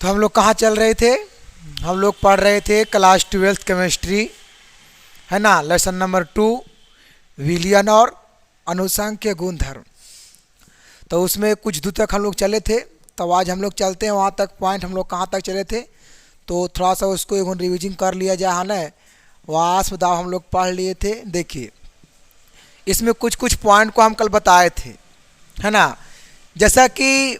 तो हम लोग कहाँ चल रहे थे? हम लोग पढ़ रहे थे क्लास 12th केमिस्ट्री, है ना, लेसन नंबर 2 विलयन और अनुसंख्य गुणधर्म। तो उसमें कुछ दूर तक हम लोग चले थे, तो आज हम लोग चलते हैं वहाँ तक। पॉइंट हम लोग कहाँ तक चले थे तो थोड़ा सा उसको एक रिविजन कर लिया जाए, है ना। वाष्प दाब हम लोग पढ़ लिए थे। देखिए इसमें कुछ कुछ पॉइंट को हम कल बताए थे, है ना। जैसा कि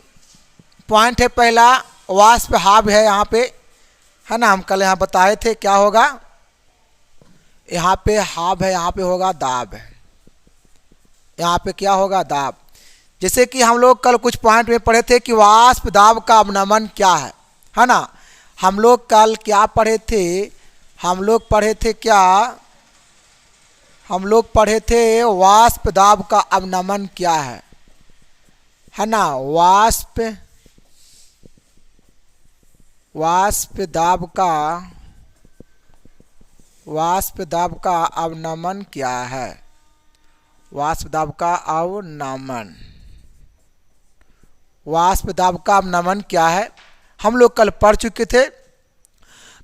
पॉइंट है पहला, वाष्प हाव है यहाँ पे, है ना। हम कल यहाँ बताए थे क्या होगा, यहाँ पे हाव है, यहाँ पे होगा दाब है, यहाँ पे क्या होगा, दाब। जैसे कि हम लोग कल कुछ पॉइंट में पढ़े थे कि वाष्प दाब का अवनमन क्या है ना। हम लोग कल क्या पढ़े थे? हम लोग पढ़े थे क्या? हम लोग पढ़े थे वाष्प दाब का अवनमन क्या है ना। वाष्प दाब का अवनमन क्या है? वाष्प दाब का अवनमन, वाष्प दाब का अवनमन क्या है, हम लोग कल पढ़ चुके थे।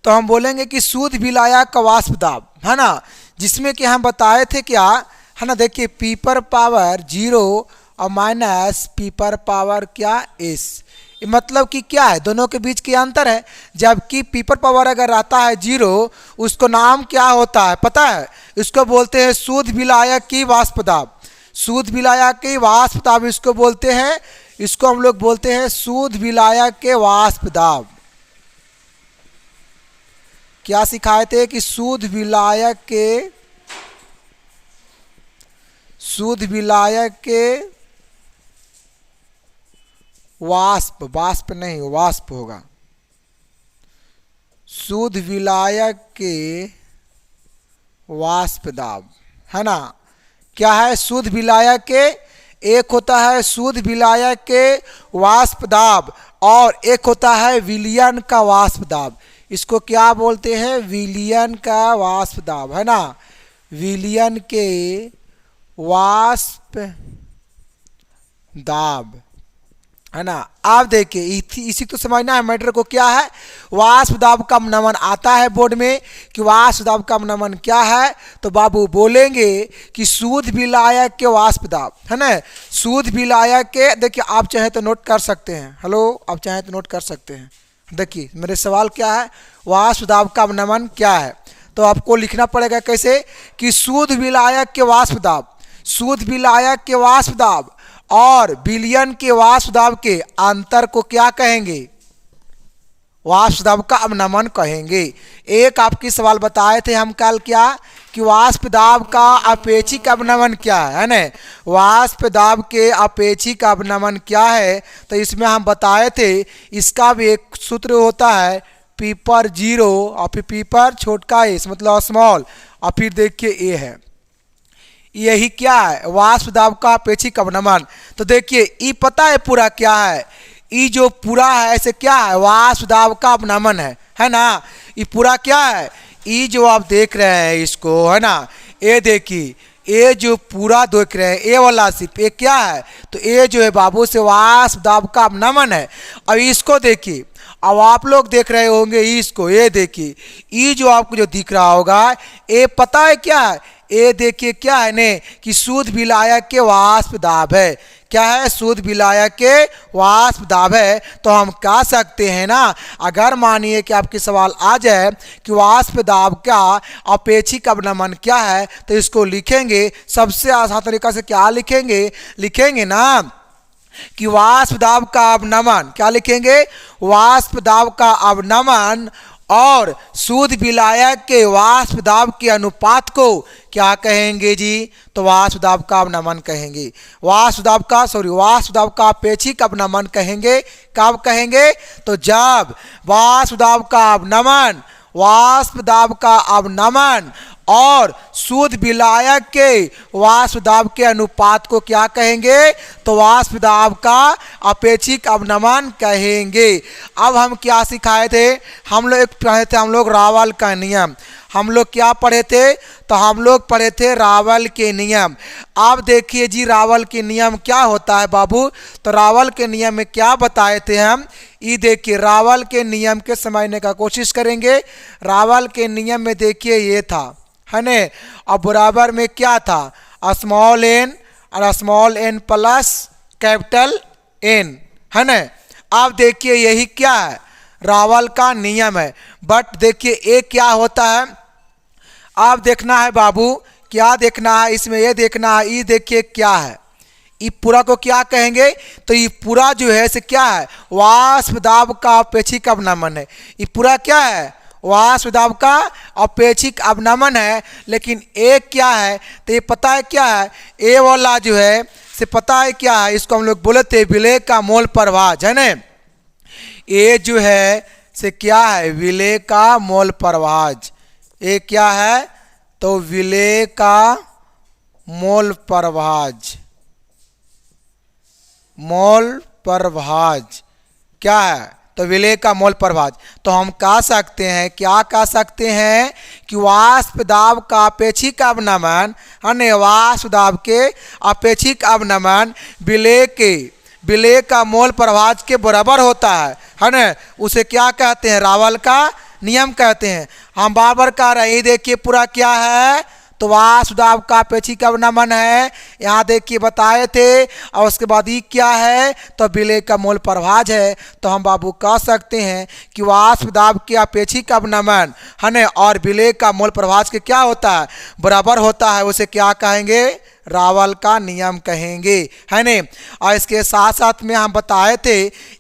तो हम बोलेंगे कि शुद्ध विलायक का वाष्प दाब, है ना, जिसमें कि हम बताए थे क्या, है ना। देखिए पी पर पावर 0 और माइनस पी पर पावर क्या एस, मतलब कि क्या है, दोनों के बीच की अंतर है। जबकि पी पर पावर अगर आता है 0, उसको नाम क्या होता है पता है? इसको बोलते हैं शुद्ध विलायक की वाष्प दाब। शुद्ध विलायक की वाष्प दाब इसको बोलते हैं, इसको हम लोग बोलते हैं शुद्ध विलायक के वाष्प दाब। क्या सिखाए थे कि शुद्ध विलायक के वाष्प, वाष्प नहीं वाष्प होगा, शुद्ध विलायक के वाष्प दाब, है ना। क्या है? शुद्ध विलायक के, एक होता है शुद्ध विलायक के वाष्प दाब और एक होता है विलयन का वाष्प दाब। इसको क्या बोलते हैं? विलयन का वाष्प दाब, है ना। विलयन के वाष्प दाब, है ना। आप देखिए इसी तो समझना है मैटर को, क्या है वाष्प दाब का अवनमन। आता है बोर्ड में कि वाष्प दाब का अवनमन क्या है, तो बाबू बोलेंगे कि शुद्ध विलायक के वाष्प दाब, है ना। शुद्ध विलायक के, देखिए आप चाहे तो नोट कर सकते हैं, हेलो, आप चाहे तो नोट कर सकते हैं। देखिए मेरे सवाल क्या है, वाष्प दाब का अवनमन क्या है, तो आपको लिखना पड़ेगा कैसे कि शुद्ध विलायक के वाष्प दाब, शुद्ध विलायक के वाष्प दाब और विलयन के वाष्प दाब के अंतर को क्या कहेंगे? वाष्प दाब का अवनमन कहेंगे। एक आपकी सवाल बताए थे हम कल क्या कि वाष्प दाब का अपेक्षिक अवनमन क्या है ना। वाष्प दाब के अपेक्षिक अवनमन क्या है, तो इसमें हम बताए थे इसका भी एक सूत्र होता है पी पर 0 और फिर पी पर छोटका एस मतलब स्मॉल और फिर देखिए ए है। यही क्या है? वाष्प दाब का अपेक्षिक अवनमन। तो देखिए ई पता है पूरा क्या है? ई जो पूरा है ऐसे क्या है? वाष्प दाब का अवनमन है ना। ये पूरा क्या है? ई जो आप देख रहे हैं इसको, है ना, ये देखिए ये जो पूरा देख रहे हैं, ए वाला सिर्फ ये क्या है, तो ये जो है बाबू से वाष्प दाब का अवनमन है। अब इसको देखिए, अब आप लोग देख रहे होंगे इसको, ये देखिए ई जो आपको जो दिख रहा होगा ये पता है क्या है? ये देखिए क्या है ने कि शुद्ध विलायक के वाष्प दाब है। क्या है? शुद्ध विलायक के वाष्प दाब है। तो हम कह सकते हैं ना, अगर मानिए कि आपके सवाल आ जाए कि वाष्प दाब का अपेक्षिक अवनमन क्या है, तो इसको लिखेंगे सबसे आसान तरीका से। क्या लिखेंगे ना कि वाष्प दाब का अवनमन, क्या लिखेंगे? वाष्प दाब का अवनमन और शुद्ध विलायक के वाष्प दाब के अनुपात को क्या कहेंगे जी? तो वाष्प दाब का अवनमन कहेंगे। वाष्प दाब का अपेक्षिक अवनमन कहेंगे। कब कहेंगे? तो जब वाष्प दाब का अवनमन और शुद्ध विलायक के वाष्प दाब के अनुपात को क्या कहेंगे? तो वाष्प दाब का अपेक्षिक अवनमन कहेंगे। अब हम क्या सिखाए थे? हम लोग पढ़े थे रावल का नियम। हम लोग क्या पढ़े थे? तो हम लोग पढ़े थे रावल के नियम। आप देखिए जी रावल के नियम क्या होता है बाबू। तो रावल के नियम में क्या बताए थे हम? ये देखिए रावल के नियम के समझने का कोशिश करेंगे। रावल के नियम में देखिए ये था, है न, और बराबर में क्या था? स्मॉल एन और small N plus capital N, है न। आप देखिए यही क्या है? रावल का नियम है। बट देखिए एक क्या होता है, आप देखना है बाबू, क्या देखना है इसमें? ये देखना है, ये देखिए क्या है, ये पूरा को क्या कहेंगे? तो ये पूरा जो है से क्या है? वाष्प दाब का अपेक्षिक अवनमन है। ये पूरा क्या है? वाष्प दाब का अपेक्षिक अवनमन है। लेकिन एक क्या है? तो ये पता है क्या है? ए वाला जो है से पता है क्या है? इसको हम लोग बोले थे विलेय का मोल प्रवाह, है न। ये जो है से क्या है? विलेय का मोल प्रवाह। ये क्या है? तो विलेय का मोल प्रवाह, मोल प्रवाह क्या है? तो विलेय का मोल प्रवाह। तो हम कह सकते हैं, क्या कह सकते हैं कि वाष्प दाब का अपेक्षिक अवनमन, अन्य वाष्प दाब के अपेक्षिक अवनमन विलेय का मोल प्रवाह के बराबर होता है ना। उसे क्या कहते हैं? रावल का नियम कहते हैं। हम बार बार कह रहे हैं, देखिए पूरा क्या है? तो वाष्प दाब का अपेक्षिक अवनमन है, यहाँ देखिए बताए थे। और उसके बाद ये क्या है? तो विलेय का मोल प्रवाह है। तो हम बाबू कह सकते हैं कि वाष्प दाब के अपेक्षिक अवनमन, है न, और विलेय का मोल प्रवाह के क्या होता है? बराबर होता है। उसे क्या कहेंगे? रावल का नियम कहेंगे, है न। और इसके साथ साथ में हम बताए थे,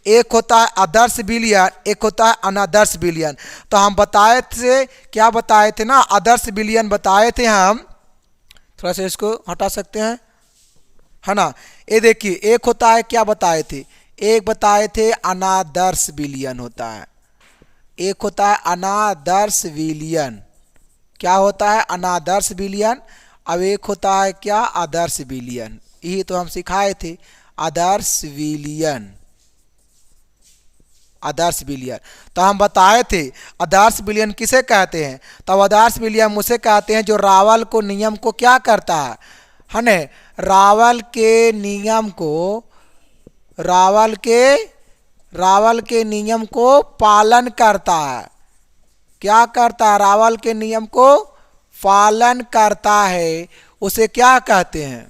एक होता है आदर्श विलयन, एक होता है अनादर्श विलयन। तो हम बताए थे, क्या बताए थे ना? आदर्श विलयन बताए थे हम। थोड़ा सा इसको हटा सकते हैं, है ना। ये देखिए एक होता है, क्या बताए थे? एक बताए थे अनादर्श विलयन होता है। एक होता है अनादर्श विलयन। क्या होता है? अनादर्श विलयन। अब एक होता है क्या? आदर्श विलयन। यही तो हम सिखाए थे, आदर्श विलयन, आदर्श विलयन। तो हम बताए थे आदर्श विलयन किसे कहते हैं? तो आदर्श विलयन उसे कहते हैं जो रावल को नियम को क्या करता है न, रावल के नियम को, रावल के नियम को पालन करता है। क्या करता है? रावल के नियम को पालन करता है। उसे क्या कहते हैं?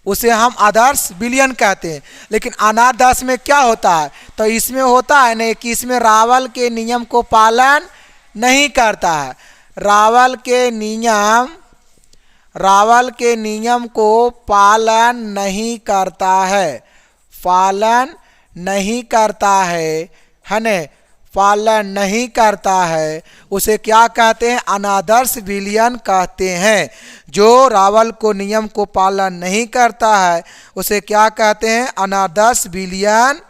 उसे हम आदर्श विलयन कहते हैं। लेकिन अनादर्श में क्या होता है? तो इसमें होता है नहीं कि इसमें रावल के नियम को पालन नहीं करता है। रावल के नियम को पालन नहीं करता है, पालन नहीं करता है न, पालन नहीं करता है। उसे क्या कहते हैं? अनादर्श विलयन कहते हैं। जो रावल को नियम को पालन नहीं करता है उसे क्या कहते हैं? अनादर्श विलयन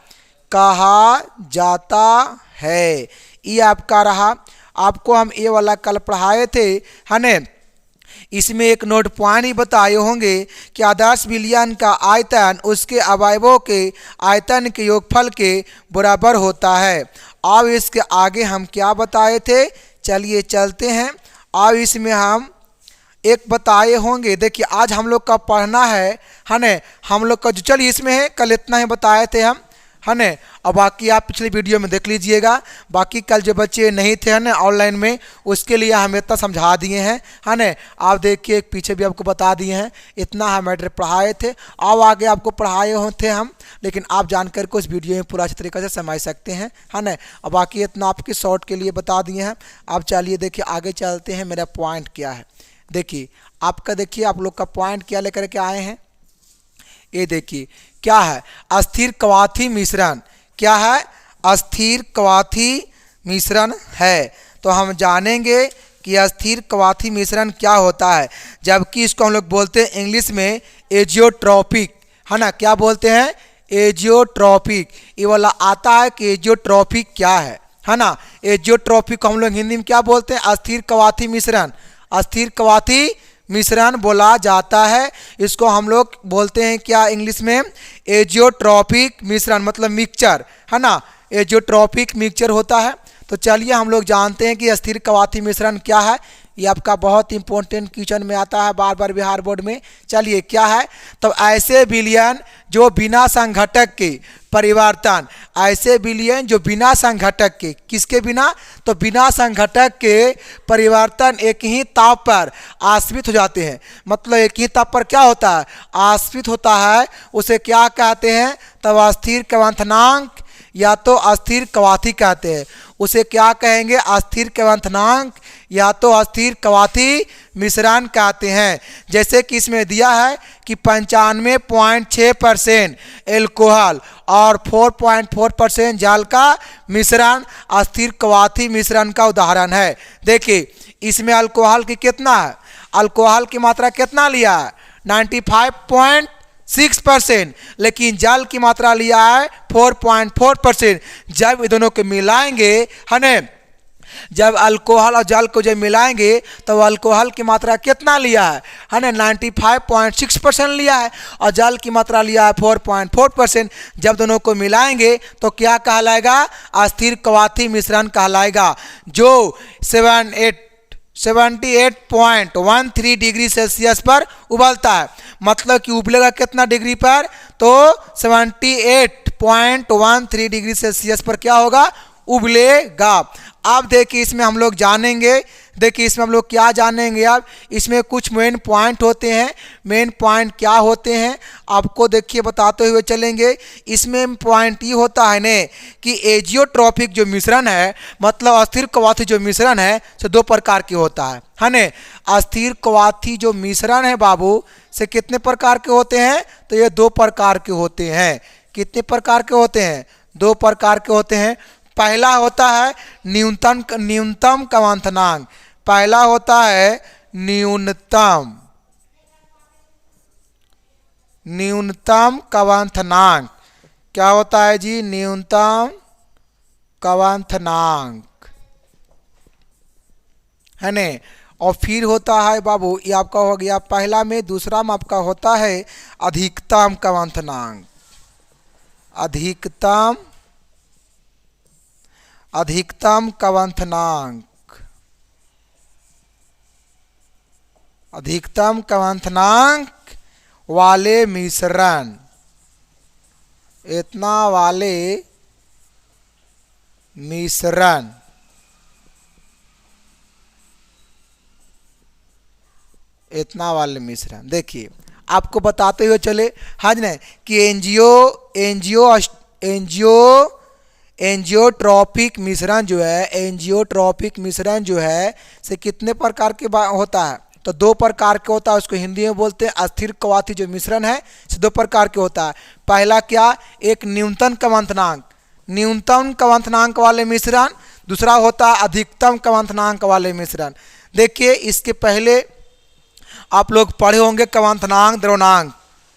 कहा जाता है। ये आपका रहा। आपको हम ये वाला कल पढ़ाए थे, है न। इसमें एक नोट पॉइंट ही बताए होंगे कि आदर्श विलयन का आयतन उसके अवयवों के आयतन के योगफल के बराबर होता है। अब इसके आगे हम क्या बताए थे? चलिए चलते हैं। अब इसमें हम एक बताए होंगे, देखिए आज हम लोग का पढ़ना है न, हम लोग का जो, चलिए इसमें है, कल इतना ही बताए थे हम, है न। और बाकी आप पिछले वीडियो में देख लीजिएगा। बाकी कल जो बच्चे नहीं थे, है ना, ऑनलाइन में, उसके लिए हम इतना समझा दिए हैं, है ना। आप देखिए पीछे भी आपको बता दिए हैं। इतना हम मैटर पढ़ाए थे, अब आगे आपको पढ़ाए होते हम, लेकिन आप जानकर को इस वीडियो में पूरा अच्छी तरीके से समझ सकते हैं, है ना। और बाकी इतना आपकी शॉर्ट के लिए बता दिए हैं। अब चलिए देखिए आगे चलते हैं। मेरा पॉइंट क्या है? देखिए आपका, देखिए आप लोग का पॉइंट क्या लेकर के आए हैं। ये देखिए क्या है? अस्थिर क्वाथी मिश्रण। क्या है? अस्थिर क्वाथी मिश्रण है। तो हम जानेंगे कि अस्थिर क्वाथी मिश्रण क्या होता है, जबकि इसको हम लोग बोलते हैं इंग्लिश में एजियोट्रॉपिक, है ना। क्या बोलते हैं? एजियोट्रॉपिक। ये वाला आता है कि एजियोट्रॉपिक क्या है ना। एजियोट्रॉपिक को हम लोग हिंदी में क्या बोलते हैं? अस्थिर क्वाथी मिश्रण। अस्थिर कवाथी मिश्रण बोला जाता है। इसको हम लोग बोलते हैं क्या इंग्लिश में, एजियोट्रॉपिक मिश्रण, मतलब मिक्सचर, है ना, एजियोट्रॉपिक मिक्सचर होता है। तो चलिए हम लोग जानते हैं कि अस्थिर कवाथी मिश्रण क्या है। ये आपका बहुत इंपॉर्टेंट क्वेश्चन में आता है बार बार बिहार बोर्ड में। चलिए क्या है, तो ऐसे विलयन जो बिना संघटक के परिवर्तन, ऐसे विलयन जो बिना संघटक के, किसके बिना, तो बिना संघटक के परिवर्तन एक ही ताप पर आश्रित हो जाते हैं। मतलब एक ही ताप पर क्या होता है, आश्रित होता है, उसे क्या कहते हैं, तब अस्थिर क्वथनांक या तो अस्थिर कवाथी कहते हैं। उसे क्या कहेंगे, अस्थिर क्वथनांक या तो अस्थिर कवाथी मिश्रण कहते हैं। जैसे कि इसमें दिया है कि 95.6% एल्कोहल और 4.4% जल का मिश्रण अस्थिर कवाथी मिश्रण का उदाहरण है। देखिए इसमें अल्कोहल की कितना है, अल्कोहल की मात्रा कितना लिया है, 95.6%, लेकिन जल की मात्रा लिया है 4.4%। जब इन दोनों को मिलाएंगे, है ना, जब अल्कोहल और जल को जब मिलाएंगे तो अल्कोहल की मात्रा कितना लिया है ना, 95.6% लिया है, और जल की मात्रा लिया है 4.4%। जब दोनों को मिलाएंगे तो क्या कहलाएगा, अस्थिर कवाथी मिश्रण कहलाएगा, जो 78.13 डिग्री सेल्सियस पर उबलता है। मतलब कि उबलेगा कितना डिग्री पर, तो 78.13 डिग्री सेल्सियस पर क्या होगा, उबलेगा। अब देखिए इसमें हम लोग जानेंगे, देखिए इसमें हम लोग क्या जानेंगे, अब इसमें कुछ मेन पॉइंट होते हैं। मेन पॉइंट क्या होते हैं आपको देखिए बताते हुए चलेंगे। इसमें पॉइंट ये होता है ने कि एजियोट्रॉपिक जो मिश्रण है, मतलब अस्थिर कवाथी जो मिश्रण है, से दो प्रकार के होता है ने। अस्थिर कवाथी जो मिश्रण है बाबू, से कितने प्रकार के होते हैं, तो ये दो प्रकार के होते हैं। कितने प्रकार के होते हैं, दो प्रकार के होते हैं। पहला होता है न्यूनतम क्वथनांक, पहला होता है न्यूनतम क्वथनांक। क्या होता है जी, न्यूनतम क्वथनांक, है ने। और फिर होता है बाबू, ये आपका हो गया पहला में। दूसरा में आपका होता है अधिकतम क्वथनांक, अधिकतम क्वथनांक, अधिकतम क्वथनांक वाले मिश्रण, इतना वाले मिश्रण, इतना वाले मिश्रण। देखिए आपको बताते हुए चले, हाँ जी, नहीं कि एंजियोट्रॉपिक मिश्रण जो है, एंजियोट्रॉपिक मिश्रण जो है से कितने प्रकार के होता है, तो दो प्रकार के होता है। उसको हिंदी में बोलते हैं अस्थिर कवाथी जो मिश्रण है, से दो प्रकार के होता है। पहला क्या, एक न्यूनतम क्वथनांक वाले मिश्रण, दूसरा होता है अधिकतम क्वथनांक वाले मिश्रण। देखिए इसके पहले आप लोग पढ़े होंगे क्वथनांक द्रव्यनांक।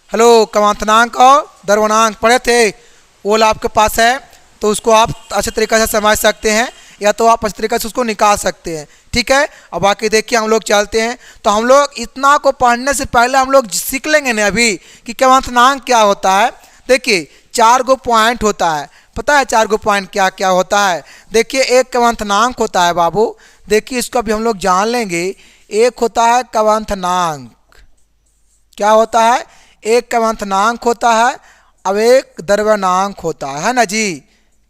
हेलो, क्वथनांक और द्रव्यनांक पढ़े थे, वो आपके पास है, तो उसको आप अच्छे तरीके से समझ सकते हैं, या तो आप अच्छे तरीके से उसको निकाल सकते हैं। ठीक है, अब बाकी देखिए हम लोग चलते हैं। तो हम लोग इतना को पढ़ने से पहले हम लोग सीख लेंगे ना अभी कि क्वथनांक क्या होता है। देखिए 4 गो पॉइंट होता है, पता है 4 गो पॉइंट क्या क्या होता है। देखिए एक क्वथनांक होता है बाबू, देखिए इसको अभी हम लोग जान लेंगे। एक होता है क्वथनांक, क्या होता है, एक क्वथनांक होता है, अब एक द्रव्यनांक होता है ना जी।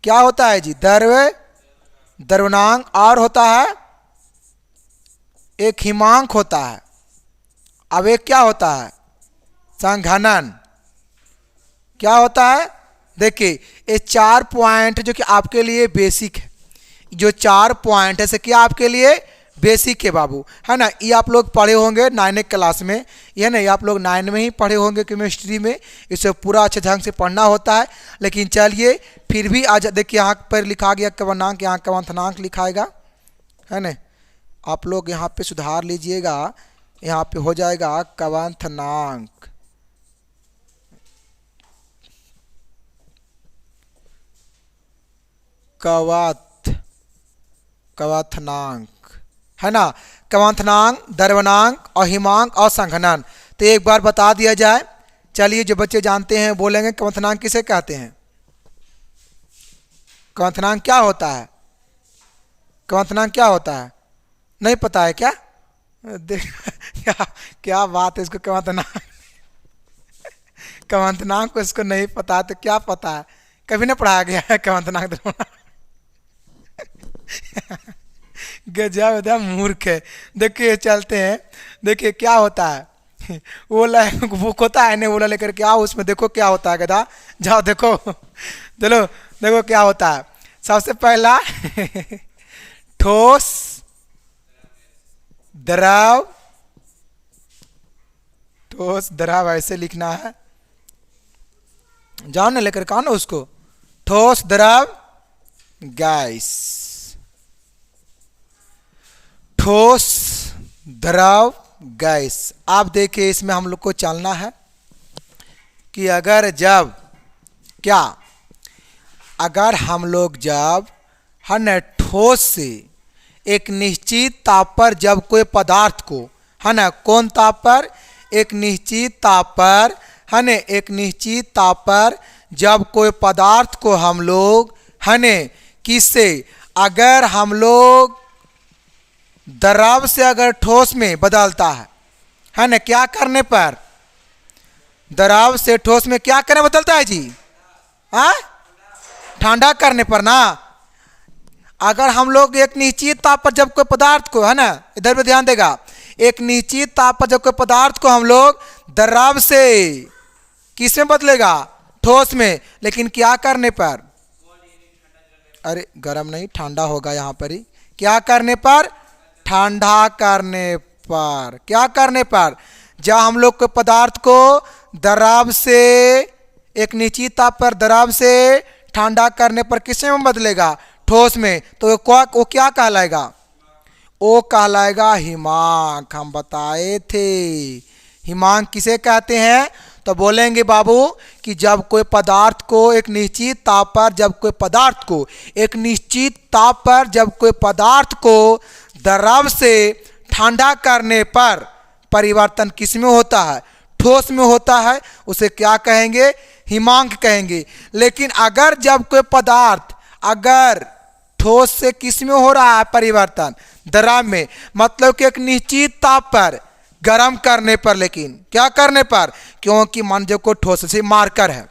क्या होता है जी, द्रव्यनांक, और होता है एक हिमांक होता है। अब एक क्या होता है, संघनन। क्या होता है, देखिए ये 4 पॉइंट जो कि आपके लिए बेसिक है, जो 4 पॉइंट है से क्या आपके लिए बेसिक है बाबू, है ना। ये आप लोग पढ़े होंगे 9th क्लास में, ये नहीं आप लोग 9 में ही पढ़े होंगे केमिस्ट्री में। इसे पूरा अच्छे ढंग से पढ़ना होता है। लेकिन चलिए फिर भी आज देखिए यहाँ पर लिखा गया क्वथनांक, यहाँ क्वथनांक लिखाएगा, है ना। आप लोग यहाँ पे सुधार लीजिएगा, यहाँ पे हो जाएगा क्वथनांक, क्वथनांक, है ना, क्वथनांक, द्रवनांक और हिमांक और संघनन। तो एक बार बता दिया जाए। चलिए, जो बच्चे जानते हैं बोलेंगे क्वथनांक किसे कहते हैं? क्वथनांक क्या होता है? क्वथनांक क्या होता है? नहीं पता है क्या? क्या क्या बात है, इसको क्वथनांक क्वथनांक को इसको नहीं पता तो क्या पता है? कभी ना पढ़ाया गया है क्वथनांक द्रव्यनांक। गजब गजब मूर्ख है। देखिए चलते हैं, देखिए क्या होता है। ओला बुक होता है, नहीं ओला लेकर के आओ, उसमें देखो क्या होता है गधा। जाओ देखो, चलो देखो क्या होता है। सबसे पहला ठोस, द्रव, ठोस द्रव ऐसे लिखना है, जाओ ना लेकर के आओ ना उसको। ठोस, द्रव, गैस। ठोस, द्रव, गैस। आप देखिए इसमें हम लोग को चलना है कि अगर जब क्या, अगर हम लोग जब है न ठोस से एक निश्चित ताप पर जब कोई पदार्थ को, है ना, कौन ताप पर? एक निश्चित ताप पर, है न, एक निश्चित ताप पर जब कोई पदार्थ को हम लोग, है न, किससे, अगर हम लोग द्रव से अगर ठोस में बदलता है ना, क्या करने पर? द्रव से ठोस में क्या करने बदलता है जी? हाँ, ठंडा करने पर ना। अगर हम लोग एक निश्चित ताप पर जब कोई पदार्थ को, है ना, इधर पे ध्यान देगा, एक निश्चित ताप पर जब कोई पदार्थ को हम लोग द्रव से किस में बदलेगा? ठोस में। लेकिन क्या करने पर? अरे गर्म नहीं, ठंडा होगा यहाँ पर ही। क्या करने पर? ठंडा करने पर। क्या करने पर? जब हम लोग के पदार्थ को द्रव से एक निश्चित ताप पर द्रव से ठंडा करने पर किसमें में बदलेगा? ठोस में। तो वो क्या कहलाएगा? वो कहलाएगा हिमांक। हम बताए थे हिमांक किसे कहते हैं। तो बोलेंगे बाबू कि जब कोई पदार्थ को एक निश्चित ताप पर, जब कोई पदार्थ को एक निश्चित ताप पर जब कोई पदार्थ को द्रव से ठंडा करने पर परिवर्तन किस में होता है? ठोस में होता है। उसे क्या कहेंगे? हिमांक कहेंगे। लेकिन अगर जब कोई पदार्थ अगर ठोस से किस में हो रहा है परिवर्तन? द्रव में। मतलब कि एक निश्चित ताप पर गर्म करने पर, लेकिन क्या करने पर? क्योंकि मान जो को ठोस से मार्कर है,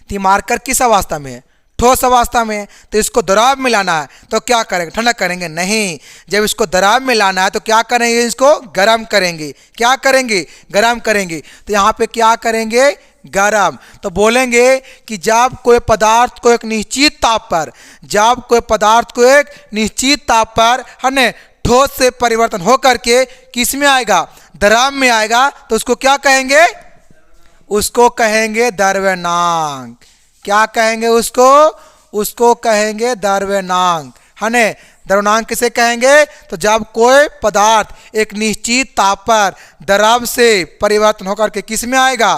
तो मार्कर किस अवस्था में है? ठोस अवस्था में। तो इसको द्रव में लाना है तो क्या करेंगे? ठंडा करेंगे? नहीं। जब इसको द्रव में लाना है तो क्या करेंगे? इसको गर्म करेंगे। क्या करेंगे? गर्म करेंगे। तो यहाँ पे क्या करेंगे? गर्म। तो बोलेंगे कि जब कोई पदार्थ को एक निश्चित ताप पर, जब कोई पदार्थ को एक निश्चित ताप पर, है ना, ठोस से परिवर्तन होकर के किस में आएगा? द्रव में आएगा। तो उसको क्या कहेंगे? उसको कहेंगे द्रव्यनांक। क्या कहेंगे उसको? उसको कहेंगे द्रव्यनांक, है ना। द्रव्यनांक किसे कहेंगे? तो जब कोई पदार्थ एक निश्चित ताप पर द्रव से परिवर्तन होकर के किस में आएगा?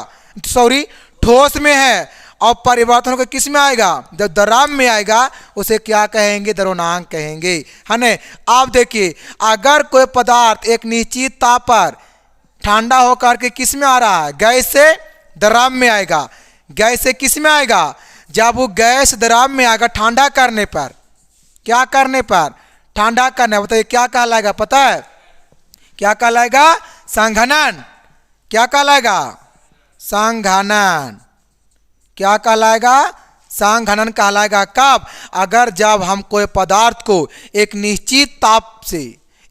सॉरी, ठोस में है और परिवर्तन होकर किस में आएगा? जब द्रव में आएगा उसे क्या कहेंगे? द्रव्यनांक कहेंगे, है ना। आप देखिए, अगर कोई पदार्थ एक निश्चित ताप पर ठंडा होकर के किस में आ रहा है? गैस से द्रव में आएगा। गैस से किस में आएगा? जब वो गैस द्रव में आएगा ठंडा करने पर। क्या करने पर? ठंडा करने। बताइए क्या कहलाएगा? पता है क्या कहलाएगा? संघनन। क्या कहलाएगा? संघनन। क्या कहलाएगा? संघनन कहलाएगा। कब? अगर जब हम कोई पदार्थ को एक निश्चित ताप से,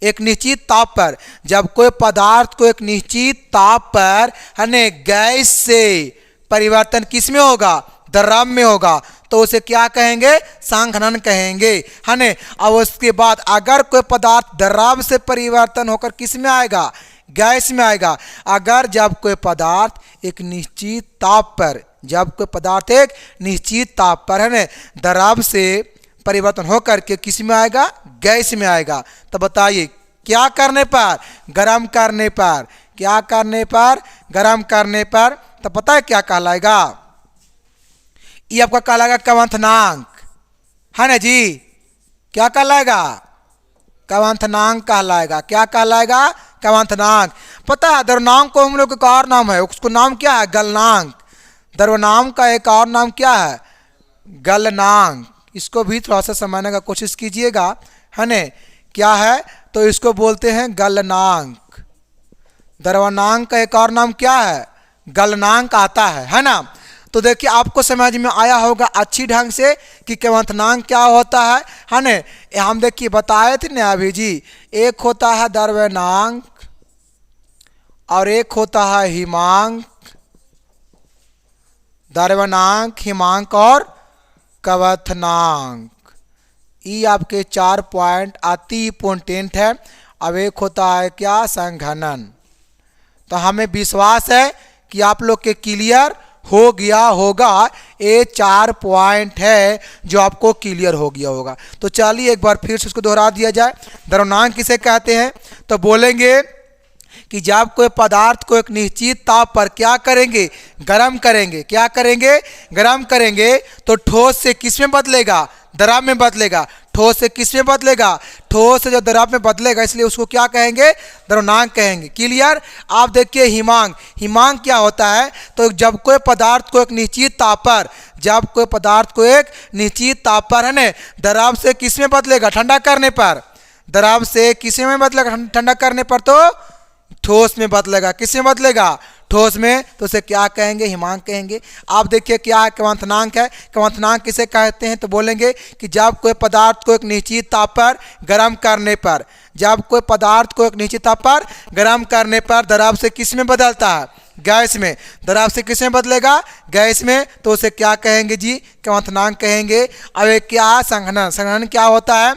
एक निश्चित ताप पर, जब कोई पदार्थ को एक निश्चित ताप पर, है ना, गैस से परिवर्तन किस में होगा? द्रव में होगा। तो उसे क्या कहेंगे? संघनन कहेंगे, है ना। और उसके बाद अगर कोई पदार्थ द्रव से परिवर्तन होकर किस में आएगा? गैस में आएगा। अगर जब कोई पदार्थ एक निश्चित ताप पर, जब कोई पदार्थ एक निश्चित ताप पर, है ना, द्रव से परिवर्तन होकर के किस में आएगा? गैस में आएगा। तो बताइए क्या करने पर? गर्म करने पर। क्या करने पर? गर्म करने पर। तो पता है क्या कहलाएगा? ये आपका कहलाएगा क्वथनांक, है ना जी। क्या कहलाएगा? कवंथनांक कहलाएगा। क्या कहलाएगा? कवंथनांक। पता है द्रव्यनांक को हम लोग का एक और नाम है, उसको नाम क्या है? गलनांक। द्रव्यनांक का एक और नाम क्या है? गलनांक। इसको भी थोड़ा सा समझने का कोशिश कीजिएगा, है न। क्या है? तो इसको बोलते हैं गलनांक। द्रव्यनांक का एक और नाम क्या है? गलनांक आता है ना। तो देखिए आपको समझ में आया होगा अच्छी ढंग से कि कवंथनांक क्या होता है ना। हम देखिए बताए थे ना अभी जी, एक होता है द्रव्यनांक और एक होता है हिमांक। द्रव्यनांक, हिमांक और कवंथनांक, ये आपके 4 पॉइंट अति इम्पोर्टेंट है। अब एक होता है क्या? संघनन। तो हमें विश्वास है कि आप लोग के क्लियर हो गया होगा। ये 4 पॉइंट है जो आपको क्लियर हो गया होगा। तो चलिए एक बार फिर से उसको दोहरा दिया जाए। द्रव्यनांक किसे कहते हैं? तो बोलेंगे कि जब कोई पदार्थ को एक निश्चित ताप पर क्या करेंगे? गर्म करेंगे। क्या करेंगे? गर्म करेंगे। तो ठोस से किस में बदलेगा? द्रव में बदलेगा। ठोस से किस में बदलेगा? ठोस से जो द्रव में बदलेगा, इसलिए उसको क्या कहेंगे? द्रव्यनांक कहेंगे। क्लियर? आप देखिए हिमांक। हिमांक क्या होता है? तो जब कोई पदार्थ को एक निश्चित ताप पर, जब कोई पदार्थ को एक निश्चित ताप पर है ना, द्रव से किस में बदलेगा? ठंडा करने पर। द्रव से किस में बदलेगा? ठंडा करने पर तो ठोस में बदलेगा। किस में बदलेगा? ठोस में। तो उसे क्या कहेंगे? हिमांक कहेंगे। आप देखिए क्या है? कवंथनांक है। कवंथनांक किसे कहते हैं? तो बोलेंगे कि जब कोई पदार्थ को एक निश्चित ताप पर गर्म करने पर, जब कोई पदार्थ को एक निश्चित ताप पर गर्म करने पर द्रव से किस में बदलता है? गैस में। द्रव से किस में बदलेगा? गैस में। तो उसे क्या कहेंगे जी? कवंथनांक कहेंगे। अब एक क्या है? संघनन। संघनन क्या होता है?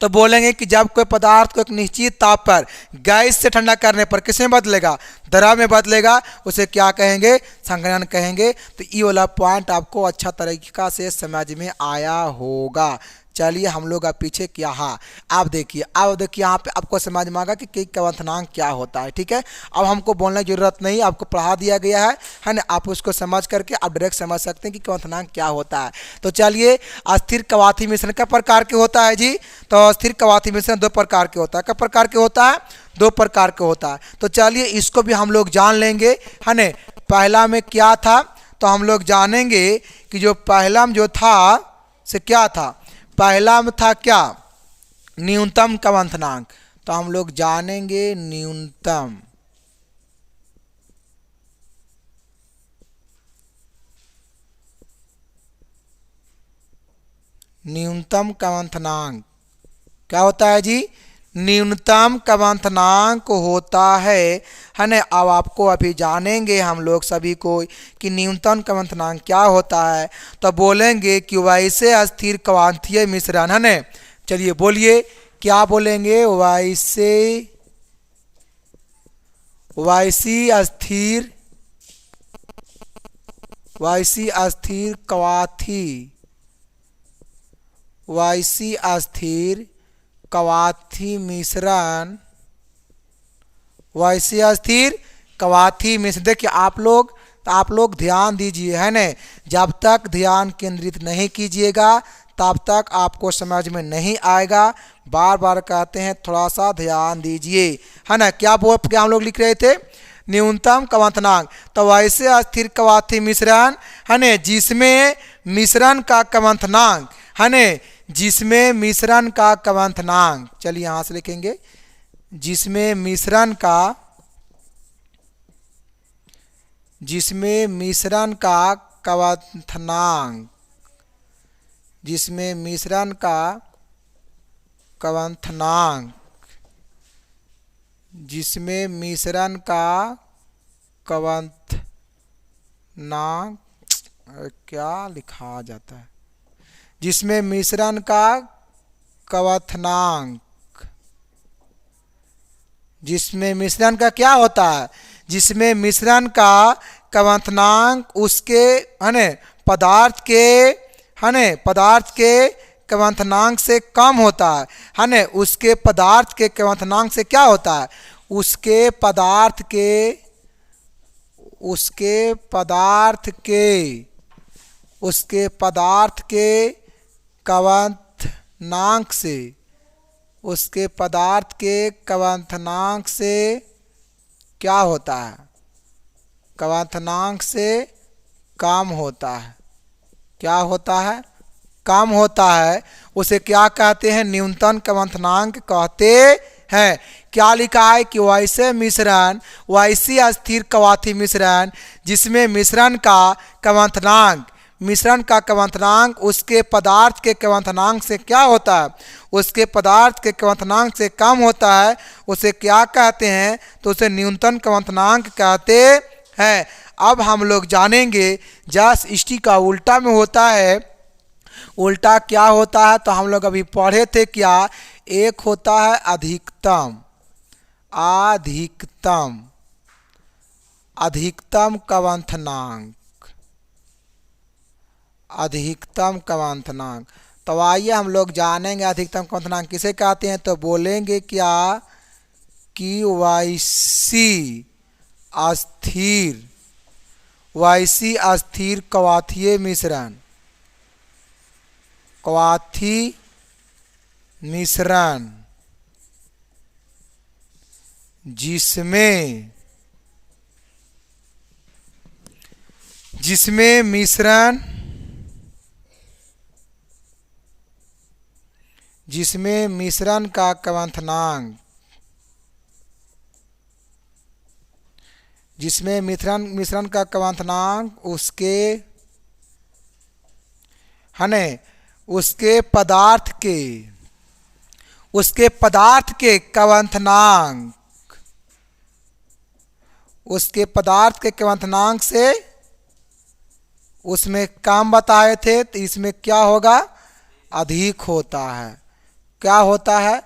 तो बोलेंगे कि जब कोई पदार्थ को एक निश्चित ताप पर गैस से ठंडा करने पर किस में बदलेगा? द्रव में बदलेगा। उसे क्या कहेंगे? संघनन कहेंगे। तो ये वाला पॉइंट आपको अच्छा तरीका से समझ में आया होगा। चलिए हम लोग अब पीछे क्या, हाँ आप देखिए, यहाँ पे आपको समझ में आएगा कि कवंथनांक क्या होता है। ठीक है, अब हमको बोलने की जरूरत नहीं, आपको पढ़ा दिया गया है ना। आप उसको समझ करके आप डायरेक्ट समझ सकते हैं कि कवंथनांक क्या होता है। तो चलिए, अस्थिर कवाथी मिश्रण क्या प्रकार के होता है जी? तो अस्थिर कवाथी मिश्रण 2 प्रकार के होता है। क्या प्रकार के होता है? 2 प्रकार के होता है। तो चलिए इसको भी हम लोग जान लेंगे, है ना। पहला में क्या था? तो हम लोग जानेंगे कि जो पहला में जो था से क्या था? पहला में था क्या? न्यूनतम कवंथनांक। तो हम लोग जानेंगे न्यूनतम कवंथनांक क्या होता है जी? न्यूनतम कवंथनांक होता है ना। अब आपको अभी जानेंगे हम लोग सभी को कि न्यूनतम कवंथनांक क्या होता है। तो बोलेंगे कि वैसे अस्थिर कवांथीय मिश्रण, है ना। चलिए बोलिए, क्या बोलेंगे? वैसी अस्थिर कवाथी मिश्रण, वैसे अस्थिर कवाथी मिश्रण। देखिए आप लोग ध्यान दीजिए, है ना। जब तक ध्यान केंद्रित नहीं कीजिएगा तब तक आपको समझ में नहीं आएगा। बार बार कहते हैं थोड़ा सा ध्यान दीजिए, है ना। क्या हम लोग लिख रहे थे? न्यूनतम कवंथनांक। तो वैसे अस्थिर कवाथी मिश्रण, है ना, जिसमें मिश्रण का कवंथनांक, है ना, जिसमें मिश्रण का कवंथनांक, चलिए यहां से लिखेंगे, जिसमें मिश्रण का कवंथनांक, जिसमें मिश्रण का कवंथनांक, जिसमें मिश्रण का कवंथनांक, क्या लिखा जाता है? जिसमें मिश्रण का कवंथनांक, जिसमें मिश्रण का क्या होता है? जिसमें मिश्रण का कवंथनांक उसके, है ना, पदार्थ के, है ना, पदार्थ के कवंथनांक से कम होता है ना। उसके पदार्थ के कवंथनांक से क्या होता है? उसके पदार्थ के कवंथनांक से, उसके पदार्थ के क्वथनांक से क्या होता है, क्वथनांक से कम होता है। क्या होता है, कम होता है। उसे क्या कहते हैं, न्यूनतम क्वथनांक कहते हैं। क्या लिखा है कि वैसे मिश्रण, वैसी अस्थिर कवाथी मिश्रण जिसमें मिश्रण का क्वथनांक उसके पदार्थ के क्वथनांक से क्या होता है, उसके पदार्थ के क्वथनांक से कम होता है, उसे क्या कहते हैं, तो उसे न्यूनतम क्वथनांक कहते हैं। अब हम लोग जानेंगे जस इष्टि का उल्टा में होता है। उल्टा क्या होता है, तो हम लोग अभी पढ़े थे क्या, एक होता है अधिकतम, अधिकतम क्वथनांक, अधिकतम क्वथनांक। तो आइए हम लोग जानेंगे अधिकतम क्वथनांक किसे कहते हैं। तो बोलेंगे क्या कि वैसी अस्थिर कवाथीय मिश्रण, कवाथी मिश्रण जिसमें मिश्रण का क्वथनांक, जिसमें मिश्रण का क्वथनांक उसके उसके पदार्थ के क्वथनांक, उसके पदार्थ के क्वथनांक से उसमें कम बताए थे, तो इसमें क्या होगा, अधिक होता है। क्या होता है,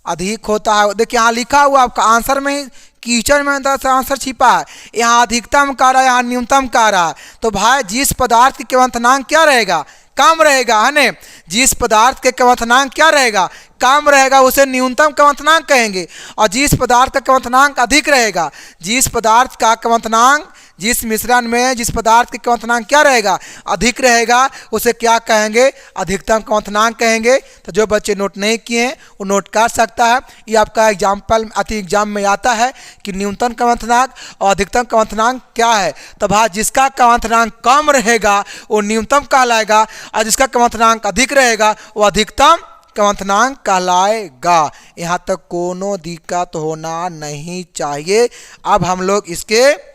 अधिक होता है। देखिए यहाँ लिखा हुआ आपका आंसर में ही, क्वेश्चन में अंदर से आंसर छिपा है। यहाँ अधिकतम कह रहा है, यहाँ न्यूनतम कह रहा है। तो भाई जिस पदार्थ की क्वथनांक क्या रहेगा, कम रहेगा, है न। जिस पदार्थ के क्वथनांक क्या रहेगा, कम रहेगा, उसे न्यूनतम क्वथनांक कहेंगे। और जिस पदार्थ का क्वथनांक अधिक रहेगा, जिस पदार्थ का क्वथनांक, जिस मिश्रण में जिस पदार्थ के क्वथनांक क्या रहेगा, अधिक रहेगा, उसे क्या कहेंगे, अधिकतम क्वथनांक कहेंगे। तो जो बच्चे नोट नहीं किए हैं वो नोट कर सकता है। ये आपका एग्जाम में आता है कि न्यूनतम क्वथनांक और अधिकतम क्वथनांक क्या है। तो भाई जिसका क्वथनांक कम रहेगा वो न्यूनतम कहलाएगा, और जिसका क्वथनांक अधिक रहेगा वो अधिकतम क्वथनांक कहलाएगा। यहाँ तक कोनो दिक्कत होना नहीं चाहिए। अब हम लोग इसके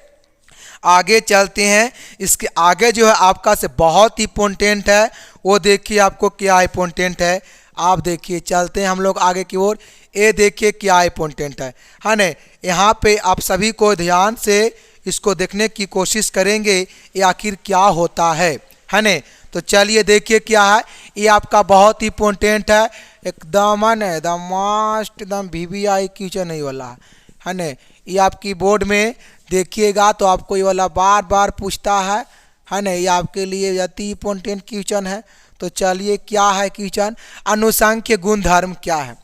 आगे चलते हैं। इसके आगे जो है आपका से बहुत ही इम्पोर्टेंट है, वो देखिए आपको क्या इम्पोर्टेंट है। आप देखिए, चलते हैं हम लोग आगे की ओर। ये देखिए क्या इम्पोर्टेंट है ना। यहाँ पे आप सभी को ध्यान से इसको देखने की कोशिश करेंगे, ये आखिर क्या होता है ना। तो चलिए देखिए क्या है। ये आपका बहुत ही इम्पोर्टेंट है, एकदम एकदम VVI क्वेश्चन नहीं वाला है ना। ये आपकी बोर्ड में देखिएगा तो आपको ये वाला बार बार पूछता है ना। ये आपके लिए अति इम्पोर्टेंट क्वेश्चन है। तो चलिए क्या है क्वेश्चन, अनुसांख्य गुणधर्म क्या है।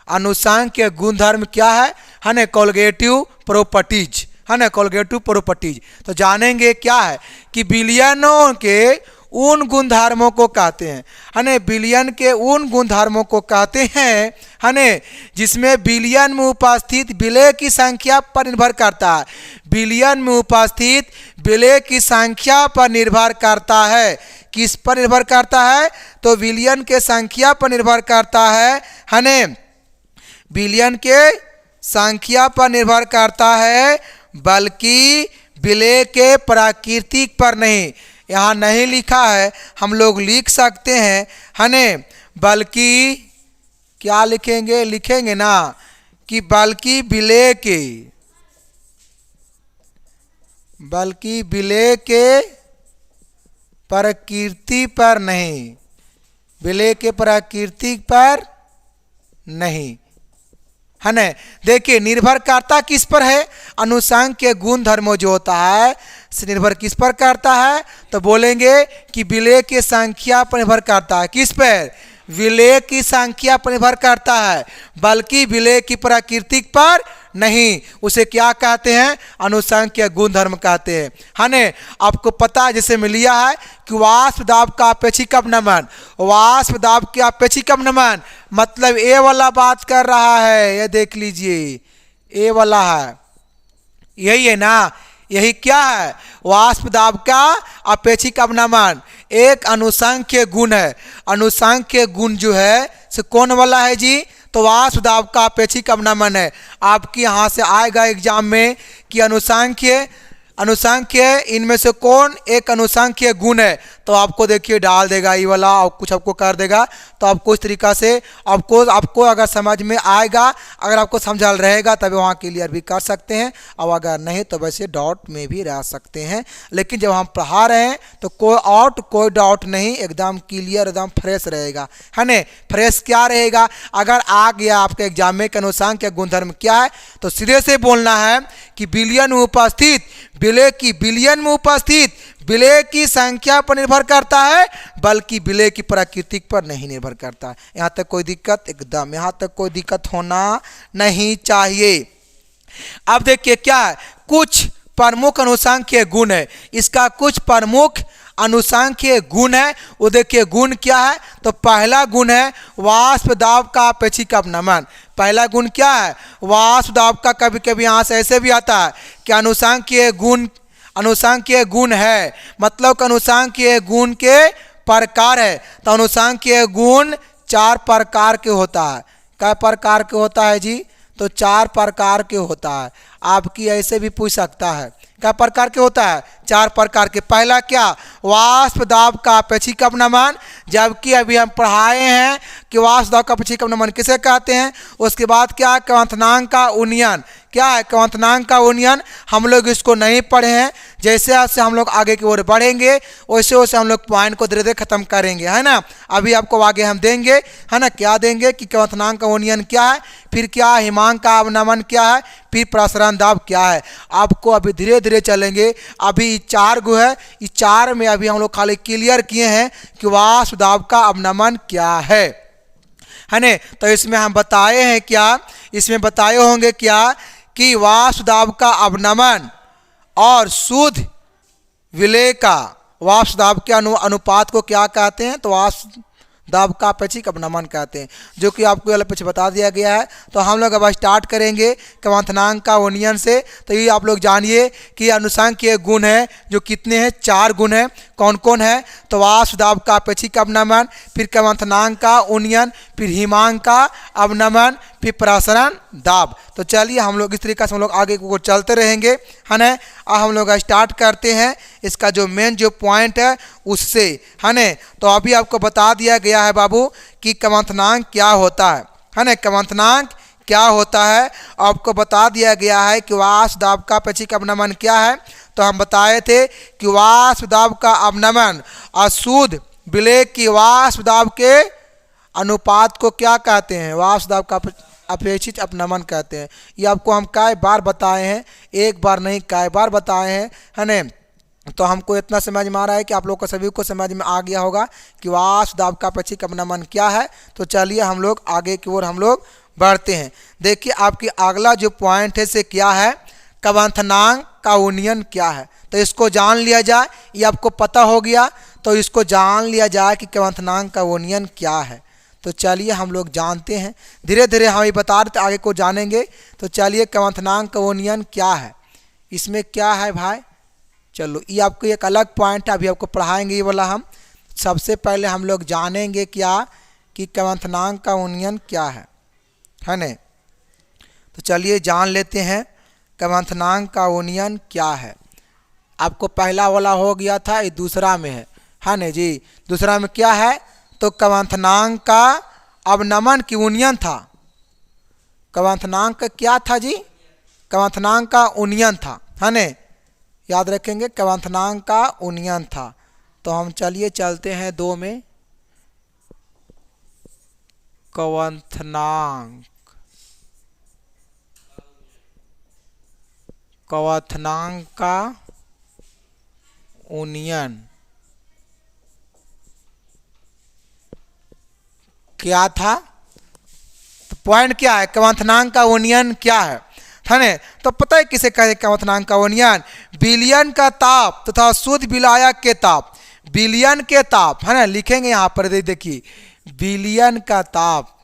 अनुसांख्य गुणधर्म क्या है ना, कोलगेटिव प्रॉपर्टीज है ना, कोलगेटिव प्रॉपर्टीज। तो जानेंगे क्या है कि विलयनों के उन गुणधर्मों को कहते हैं है ना, विलयन के उन गुणधर्मों को कहते हैं है ना, जिसमें विलयन में उपस्थित विलय की संख्या पर निर्भर करता है। विलयन में उपस्थित विलय की संख्या पर निर्भर करता है। किस पर निर्भर करता है, तो विलयन के संख्या पर निर्भर करता है ना। विलयन के संख्या पर निर्भर करता है, बल्कि विलय के प्राकृतिक पर नहीं। यहाँ नहीं लिखा है, हम लोग लिख सकते हैं है ना, बल्कि क्या लिखेंगे, लिखेंगे ना कि बल्कि विलय के प्रकृति पर नहीं, विलय के प्रकृति पर नहीं है ना। देखिए निर्भर करता किस पर है, अनुसांख्य गुण धर्म जो होता है से निर्भर किस पर करता है, तो बोलेंगे कि विलय की संख्या पर निर्भर करता है। किस पर, विलय की संख्या पर निर्भर करता है, बल्कि विलय की प्राकृतिक पर नहीं, उसे क्या कहते हैं? अनुसंख्य गुणधर्म कहते हैं, है न। आपको पता है, जैसे में लिया है कि वाष्प दाब का अपेक्षिक अपनमन, वाष्प दाब के अपेक्षिक अपनमन मतलब ए वाला बात कर रहा है, ये देख लीजिए, ए वाला है, यही है ना, यही क्या है? वाष्प दाब का अपेक्षिक अपनमन एक अनुसंख्य गुण है। अनुसंख्य गुण जो है से कौन वाला है जी? तो वाष्प दाब का अपेक्षिक अपनमन है। आपके यहाँ से आएगा एग्जाम में कि अनुसंख्य इनमें से कौन एक अनुसंख्य गुण है, तो आपको देखिए डाल देगा ये वाला और कुछ आपको कर देगा। तो आपको इस तरीक़ा से आपको अगर समझ में आएगा, अगर आपको समझा रहेगा तभी वहाँ क्लियर भी कर सकते हैं, और अगर नहीं तो वैसे डाउट में भी रह सकते हैं। लेकिन जब हम पढ़ा रहे हैं तो कोई डाउट नहीं, एकदम क्लियर, एकदम फ्रेश रहेगा, है न। फ्रेश क्या रहेगा? अगर आ गया आपके एग्जाम में अनुसंख्य गुणधर्म क्या है, तो सिरे से बोलना है कि बिलियन में उपस्थित बिलियन में उपस्थित विलय की संख्या पर निर्भर करता है, बल्कि विलय की प्रकृति पर नहीं निर्भर करता है। यहाँ तक कोई दिक्कत? एकदम, यहाँ तक कोई दिक्कत होना नहीं चाहिए। अब देखिए क्या है, कुछ प्रमुख अनुसंख्य गुण है, इसका कुछ प्रमुख अनुसंख्य गुण है, वो देखिए गुण क्या है? तो पहला गुण है वाष्प दाब का अपेक्षिक अपनमन। पहला गुण क्या है? वाष्प दाब का कभी कभी यहाँ से ऐसे भी आता है कि अनुसंख्य गुण है, मतलब अनुसंख्य गुण के प्रकार है। तो अनुसंख्य गुण 4 प्रकार के होता है। क्या प्रकार के होता है जी? तो 4 प्रकार के होता है। आपकी ऐसे भी पूछ सकता है, क्या प्रकार के होता है? 4 प्रकार के। पहला क्या? वाष्प दाब का अपेक्षिक अपनमन, जबकि अभी हम पढ़ाए हैं कि वाष्प दाब का अपेक्षिक अपनमन किसे कहते हैं। उसके बाद क्या है? क्वथनांक का उन्नयन। क्या है? क्वथनांक का उन्नयन हम लोग इसको नहीं पढ़े हैं, जैसे जैसे हम लोग आगे की ओर बढ़ेंगे वैसे वैसे हम लोग पॉइंट को धीरे धीरे खत्म करेंगे, है ना। अभी आपको आगे हम देंगे, है ना, क्या देंगे कि क्वथनांक का उन्नयन क्या है, फिर क्या हिमांक का अवनमन क्या है, फिर प्रसरण दाब क्या है। आपको अभी धीरे धीरे चलेंगे। अभी 4 गुण है, इस 4 में अभी हम लोग खाली क्लियर किए हैं कि वाष्प दाब का अवनमन क्या है न। तो इसमें हम बताए हैं क्या, इसमें बताए होंगे क्या कि वाष्प दाब का अवनमन और शुद्ध विलय का वाष्प दाब के अनुपात को क्या कहते हैं? तो वाष्प दाब का अपेक्षिक अपनमन कहते हैं, जो कि आपको वाला पीछे बता दिया गया है। तो हम लोग अब स्टार्ट करेंगे क्वथनांक का उन्नयन से। तो ये आप लोग जानिए कि अनुसंख्य गुण है जो कितने हैं? 4 गुण हैं। कौन कौन है? तो वाष्प दाब का अपेक्षिक अपनमन, फिर क्वथनांक का उन्नयन, फिर हिमांक का अवनमन, फिर प्रसरण दाब। तो चलिए हम लोग इस तरीके से हम लोग आगे को चलते रहेंगे, है ना। अब हम लोग स्टार्ट करते हैं इसका जो मेन जो पॉइंट है उससे, है ना। तो अभी आपको बता दिया गया है बाबू कि क्वथनांक क्या होता है ना। क्वथनांक क्या होता है आपको बता दिया गया है कि वाष्प दाब का अपेक्षिक अपनमन क्या है। तो हम बताए थे कि वाष्प दाब का अपनमन अशुद्ध विलय की वाष्प दाब के अनुपात को क्या कहते हैं? वाष्प दाब का अपेक्षित अपनमन कहते हैं। ये आपको हम कई बार बताए हैं, एक बार नहीं कई बार बताए हैं, है न। तो हमको इतना समझ में आ रहा है कि आप लोग को सभी को समझ में आ गया होगा कि वाष्प दाब का अपेक्षित अपनमन क्या है। तो चलिए हम लोग आगे की ओर हम लोग बढ़ते हैं। देखिए आपकी अगला जो पॉइंट है से क्या है? क्वथनांक का उन्नयन क्या है। तो इसको जान लिया जाए, ये आपको पता हो गया तो इसको जान लिया जाए कि क्वथनांक का उन्नयन क्या है। तो चलिए हम लोग जानते हैं, धीरे धीरे हम ये बता रहे थे आगे को जानेंगे। तो चलिए क्वथनांक का उन्नयन क्या है, इसमें क्या है भाई। चलो ये आपको एक अलग पॉइंट है, अभी आपको पढ़ाएंगे ये वाला हम। सबसे पहले हम लोग जानेंगे क्या कि क्वथनांक का उन्नयन क्या है न। तो चलिए जान लेते हैं क्वथनांक का उन्नयन क्या है। आपको पहला वाला हो गया था, ये दूसरा में है न जी। दूसरा में क्या है? तो क्वथनांक का अवनमन की उन्नयन था। क्वथनांक का क्या था जी? क्वथनांक का उन्नयन था, है न। याद रखेंगे क्वथनांक का उन्नयन था। तो हम चलिए चलते हैं 2 में। क्वथनांक का उन्नयन क्या था? तो पॉइंट क्या है? क्वथनांक का उन्नयन क्या है? है ना। तो पता है किसे कहते हैं क्रमांक का अवनयन? विलयन का ताप तथा शुद्ध विलायक के ताप। विलयन के ताप है ना, लिखेंगे यहाँ पर देखिए, विलयन का ताप,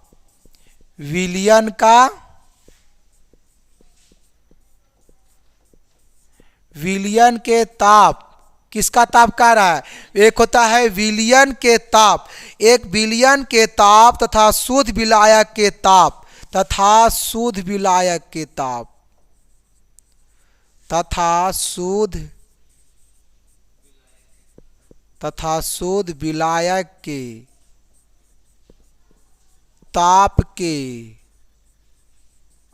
विलयन का, विलयन के ताप, किसका ताप कह रहा है? एक होता है विलयन के ताप, एक विलयन के ताप तथा शुद्ध विलायक के ताप, तथा शुद्ध विलायक के ताप, तथा शुद्ध विलायक के ताप के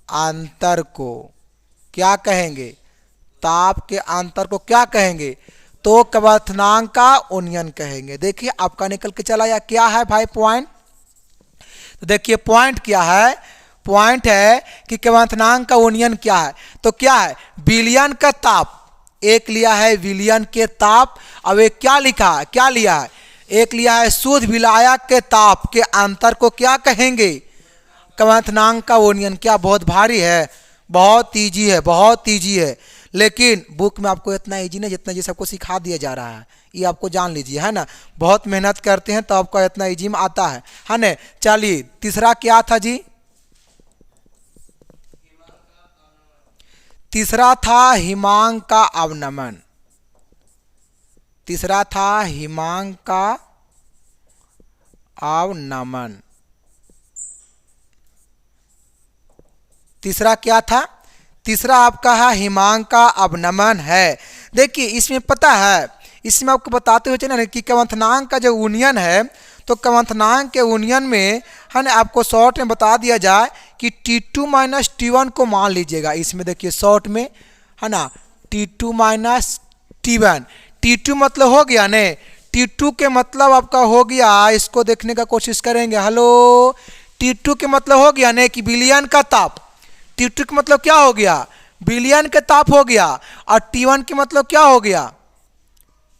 अंतर को क्या कहेंगे? ताप के अंतर को क्या कहेंगे? तो क्वथनांक का उन्नयन कहेंगे। देखिए आपका निकल के चला या क्या है भाई पॉइंट? तो देखिए पॉइंट क्या है? पॉइंट है कि क्वथनांक का उन्नयन क्या है? तो क्या है? विलयन का ताप, एक लिया है विलयन के ताप, अब एक क्या लिखा है, क्या लिया है? एक लिया है शुद्ध विलायक के ताप के अंतर को क्या कहेंगे? क्वथनांक का उन्नयन। क्या बहुत भारी है? बहुत ईजी है, बहुत ईजी है, लेकिन बुक में आपको इतना इजी नहीं जितना ये सबको सिखा दिया जा रहा है, ये आपको जान लीजिए, है ना। बहुत मेहनत करते हैं तो आपको इतना इजी में आता है ना। चलिए तीसरा क्या था जी? तीसरा था हिमांक का अवनमन। तीसरा था हिमांक का अवनमन। तीसरा क्या था? तीसरा आपका है हिमांक का अवनमन है। देखिए इसमें पता है, इसमें आपको बताते हुए चलिए कि क्वथनांक का जो उन्नयन है, तो क्वथनांक के उन्नयन में है ना, आपको शॉर्ट में बता दिया जाए कि T2 माइनस T1 को मान लीजिएगा। इसमें देखिए शॉर्ट में है ना, T2 माइनस T1, T2 मतलब हो गया ने, T2 के मतलब आपका हो गया, इसको देखने का कोशिश करेंगे। हेलो, T2 के मतलब हो गया ने कि विलयन का ताप, T2 का मतलब क्या हो गया? विलयन के ताप हो गया, और T1 के मतलब क्या हो गया?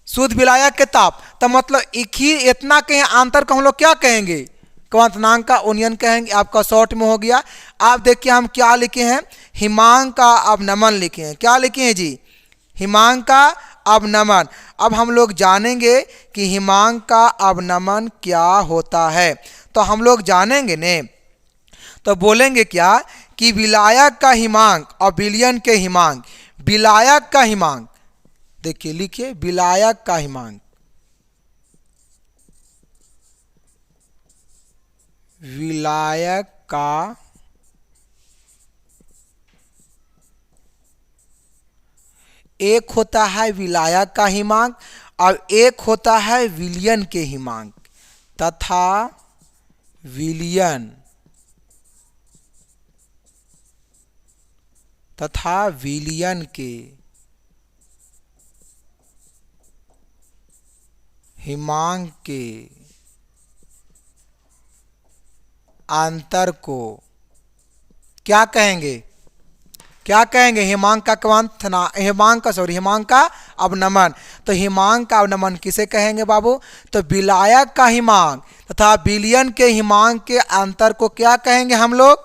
शुद्ध विलायक के ताप। तो मतलब एक ही इतना के अंतर को हम लोग क्या कहेंगे? क्वथनांक का उन्नयन कहेंगे। आपका शॉर्ट में हो गया। आप देखिए हम क्या लिखे हैं? हिमांक का अवनमन लिखे हैं। क्या लिखे हैं जी? हिमांक का अवनमन। अब हम लोग जानेंगे कि हिमांक का अवनमन क्या होता है, तो हम लोग जानेंगे ने, तो बोलेंगे क्या कि विलायक का हिमांक और विलयन के हिमांक, विलायक का हिमांक, देखिए लिखिए विलायक का हिमांक, विलायक का एक होता है विलायक का हिमांक और एक होता है विलयन के हिमांक, तथा विलयन के हिमांक के अंतर को क्या कहेंगे? क्या कहेंगे? हिमांक का क्वथना, हिमांक का अवनमन। तो हिमांक का अवनमन किसे कहेंगे बाबू? तो विलायक का हिमांक तथा विलयन के हिमांक के अंतर को क्या कहेंगे हम लोग?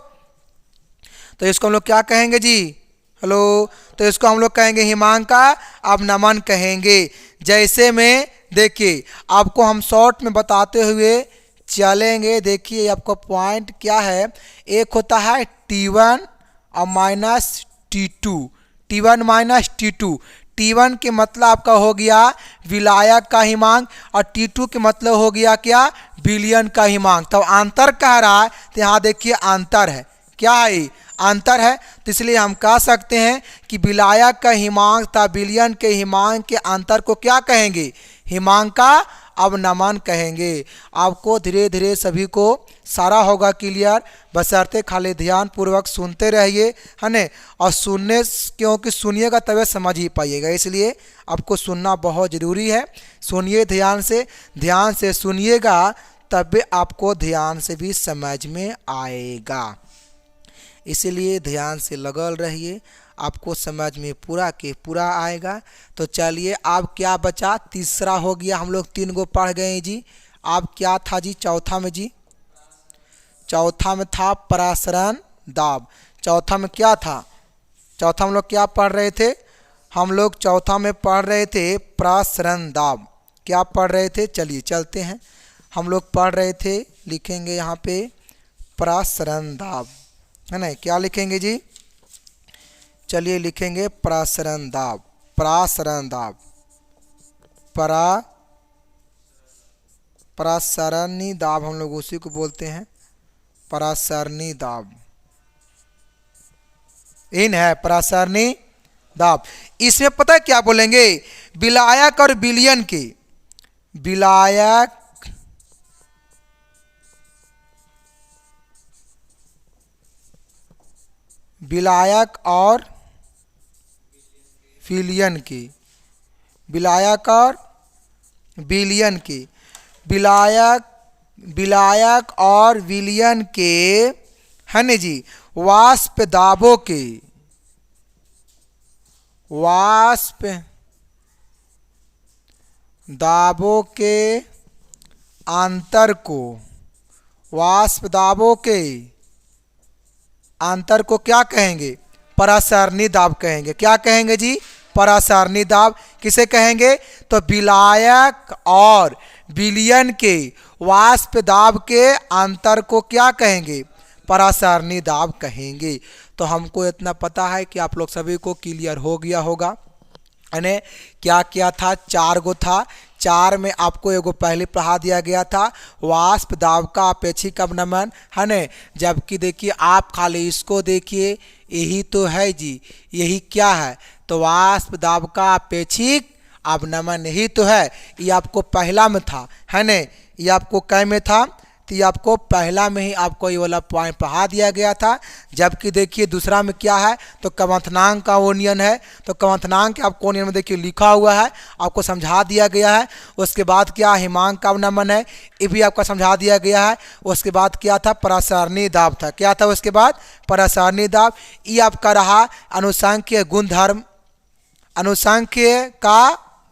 तो इसको हम लोग क्या कहेंगे जी? हेलो, तो इसको हम लोग कहेंगे हिमांक का अवनमन कहेंगे। जैसे में देखिए आपको हम शॉर्ट में बताते हुए चलेंगे। देखिए आपका पॉइंट क्या है? एक होता है T1 और minus T2, T1 minus T2। T1 के मतलब आपका हो गया विलायक का हिमांक और T2 के मतलब हो गया क्या? विलयन का हिमांक। तो अंतर कह रहा है, तो यहाँ देखिए अंतर है। क्या है? अंतर है। तो इसलिए हम कह सकते हैं कि विलायक का हिमांक तथा विलयन के हिमांक के अंतर को क्या कहेंगे? हिमांक का अवनमन कहेंगे। आपको धीरे धीरे सभी को सारा होगा क्लियर, बशर्ते खाली ध्यान पूर्वक सुनते रहिए, है न। और सुनने, क्योंकि सुनिएगा तभी समझ ही पाइएगा, इसलिए आपको सुनना बहुत ज़रूरी है। सुनिए ध्यान से सुनिएगा, तब आपको ध्यान से भी समझ में आएगा। इसलिए ध्यान से लगल रहिए, आपको समझ में पूरा के पूरा आएगा। तो चलिए अब क्या बचा? तीसरा हो गया, हम लोग 3 गो पढ़ गए जी। अब क्या था जी चौथा में जी? चौथा में था परासरण दाब। चौथा में क्या था? चौथा हम लोग क्या पढ़ रहे थे? हम लोग चौथा में पढ़ रहे थे प्रसरण दाब। क्या पढ़ रहे थे? चलिए चलते हैं। हम लोग पढ़ रहे थे, लिखेंगे यहाँ पे प्रसरण दाब, है ना? क्या लिखेंगे जी? चलिए लिखेंगे प्रसरण दाब। प्रसरण दाब, प्रसरणी दाब हम लोग उसी को बोलते हैं, प्रसरणी दाब। इन है प्रसरणी दाब। इसमें पता है क्या बोलेंगे? विलायक और विलयन के, विलायक और विलयन की, विलायक और विलयन की, विलायक और विलयन के, है ना जी, वाष्प दाबों के, वाष्प दाबों के अंतर को, वाष्प दाबों के अंतर को क्या कहेंगे? प्रसरणी दाब कहेंगे। क्या कहेंगे जी? प्रसरणी दाब। किसे कहेंगे? तो विलायक और विलयन के वाष्प दाब के अंतर को क्या कहेंगे? प्रसरणी दाब कहेंगे। तो हमको इतना पता है कि आप लोग सभी को क्लियर हो गया होगा। यानी क्या क्या था? 4 गो था। 4 में आपको एगो पहले पढ़ा दिया गया था, वाष्प दाब का अपेक्षिक अवनमन, है न? जबकि देखिए आप खाली इसको देखिए, यही तो है जी, यही क्या है? तो वाष्प दाब का अपेक्षिक अवनमन यही तो है। ये आपको पहला में था, है न? ये आपको कै में था? तो ये आपको पहला में ही आपको ये वाला पॉइंट पढ़ा दिया गया था। जबकि देखिए दूसरा में क्या है? तो कवंथनांक का ओनियन है। तो कवंथनांक आपको ओनियन में देखिए लिखा हुआ है, आपको समझा दिया गया है। उसके बाद क्या? हिमांक का अवनमन है, ये भी आपका समझा दिया गया है। उसके बाद क्या था? प्रसरणी दाब था। क्या था उसके बाद? प्रसरणी दाब। ये आपका रहा अनुसांख्यिकीय गुणधर्म, अनुसांख्यिकीय का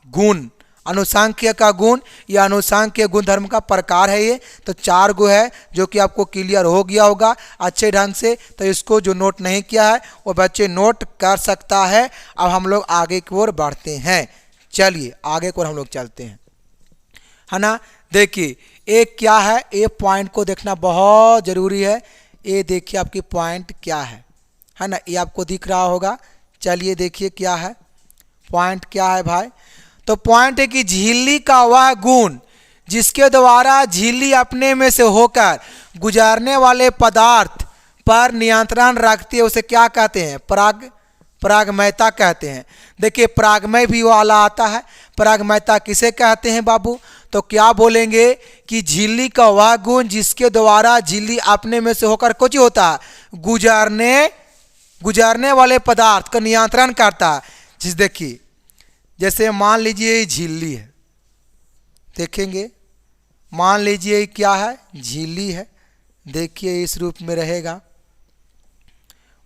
गुण, अनुसांख्यिकीय का गुण या अनुसांख्यिकीय गुणधर्म का प्रकार है ये। तो 4 गो है जो कि आपको क्लियर हो गया होगा अच्छे ढंग से। तो इसको जो नोट नहीं किया है वो बच्चे नोट कर सकता है। अब हम लोग आगे की ओर बढ़ते हैं। चलिए आगे की ओर हम लोग चलते हैं, है ना? देखिए एक क्या है, ये पॉइंट को देखना बहुत ज़रूरी है। ये देखिए आपकी पॉइंट क्या है ना? ये आपको दिख रहा होगा। चलिए देखिए क्या है पॉइंट, क्या है भाई? तो पॉइंट है कि झिल्ली का वह गुण जिसके द्वारा झिल्ली अपने में से होकर गुजरने वाले पदार्थ पर नियंत्रण रखती है, उसे क्या कहते हैं? परागमयता कहते हैं। देखिए परागमय भी वाला आता है। परागमयता किसे कहते हैं बाबू? तो क्या बोलेंगे कि झिल्ली का वह गुण जिसके द्वारा झिल्ली अपने में से होकर कुछ होता है, गुजरने वाले पदार्थ का नियंत्रण करता है। जिस देखिए जैसे मान लीजिए ये झिल्ली है, देखेंगे मान लीजिए क्या है? झिल्ली है। देखिए इस रूप में रहेगा,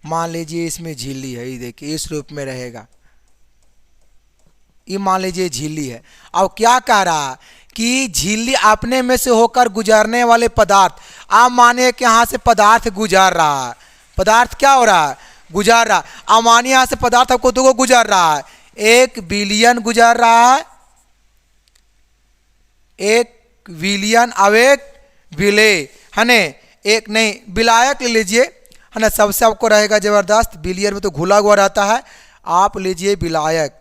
मान लीजिए इसमें झिल्ली है, ये देखिए इस रूप में रहेगा। ये मान लीजिए झिल्ली है। अब क्या कह रहा है कि झिल्ली अपने में से होकर गुजरने वाले पदार्थ, आप मानिए कि यहाँ से पदार्थ गुजर रहा है, पदार्थ क्या हो रहा है? गुजर रहा। अब मानिए यहाँ से पदार्थ आपको 2 गुजर रहा है, एक विलयन गुजर रहा है, एक विलयन अब एक विलेय, है ना? एक नहीं विलायक ले लीजिए, है ना? सबसे आपको रहेगा जबरदस्त, विलयन में तो घुला हुआ रहता है। आप लीजिए विलायक,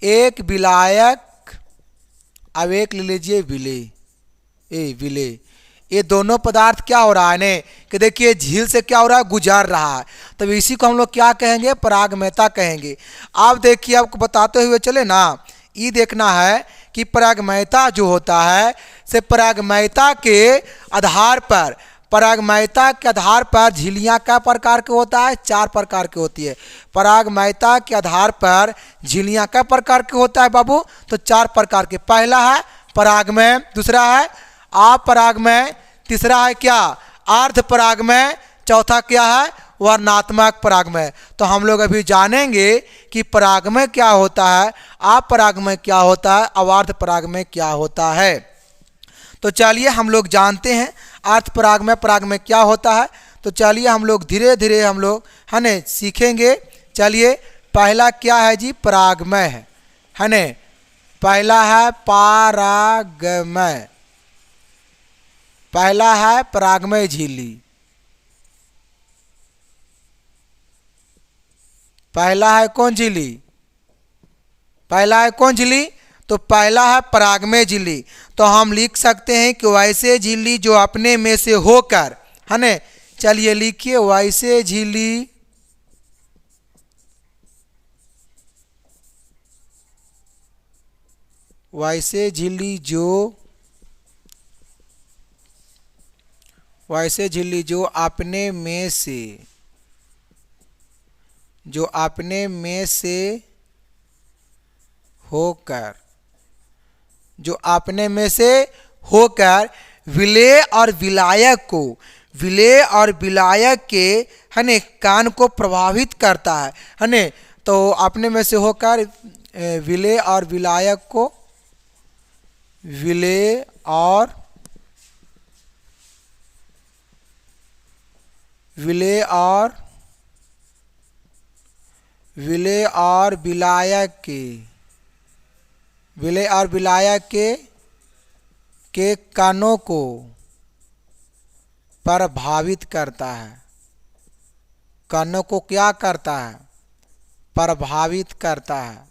एक विलायक अब एक ले लीजिए विलेय, विलेय। ये दोनों पदार्थ क्या हो रहा है ने कि देखिए झील से क्या हो रहा है? गुजर रहा है। तब इसी को हम लोग क्या कहेंगे? परागमयता कहेंगे। आप देखिए आपको बताते हुए चले ना, ये देखना है कि परागमयता जो होता है से परागमयता के आधार पर, परागमयता के आधार पर झिल्लियाँ क्या प्रकार के होता है? 4 प्रकार की होती है। परागमयता के आधार पर झिल्लियाँ क्या प्रकार के होता है बाबू? तो 4 प्रकार के। पहला है परागमय, दूसरा है अपरागमय, तीसरा है क्या? अर्ध परागमय, चौथा क्या है? वर्णात्मक परागमय। तो हम लोग अभी जानेंगे कि परागमय क्या होता है, अपरागमय क्या होता है और अर्ध परागमय क्या होता है। तो चलिए हम लोग जानते हैं अर्ध परागमय परागमय क्या होता है। तो चलिए हम लोग धीरे धीरे हम लोग, है ना, सीखेंगे। चलिए पहला क्या है जी, परागमय है ने। पहला है परागमय, पहला है परागमय झिल्ली, पहला है कौन झिल्ली, पहला है कौन झिल्ली, तो पहला है परागमय झिल्ली। तो हम लिख सकते हैं कि वैसे झिल्ली जो अपने में से होकर, है ने। चलिए लिखिए, वैसे झिल्ली वैसे झिल्ली जो अपने में से, जो अपने में से होकर, जो अपने में से होकर विलेय और विलायक को, विलेय और विलायक के, है ने, कान को प्रभावित करता है ने। तो अपने में से होकर विलेय और विलायक को, विलेय और विलेय और विलायक के, विलेय और विलायक के कानों को प्रभावित करता है। कानों को क्या करता है, प्रभावित करता है।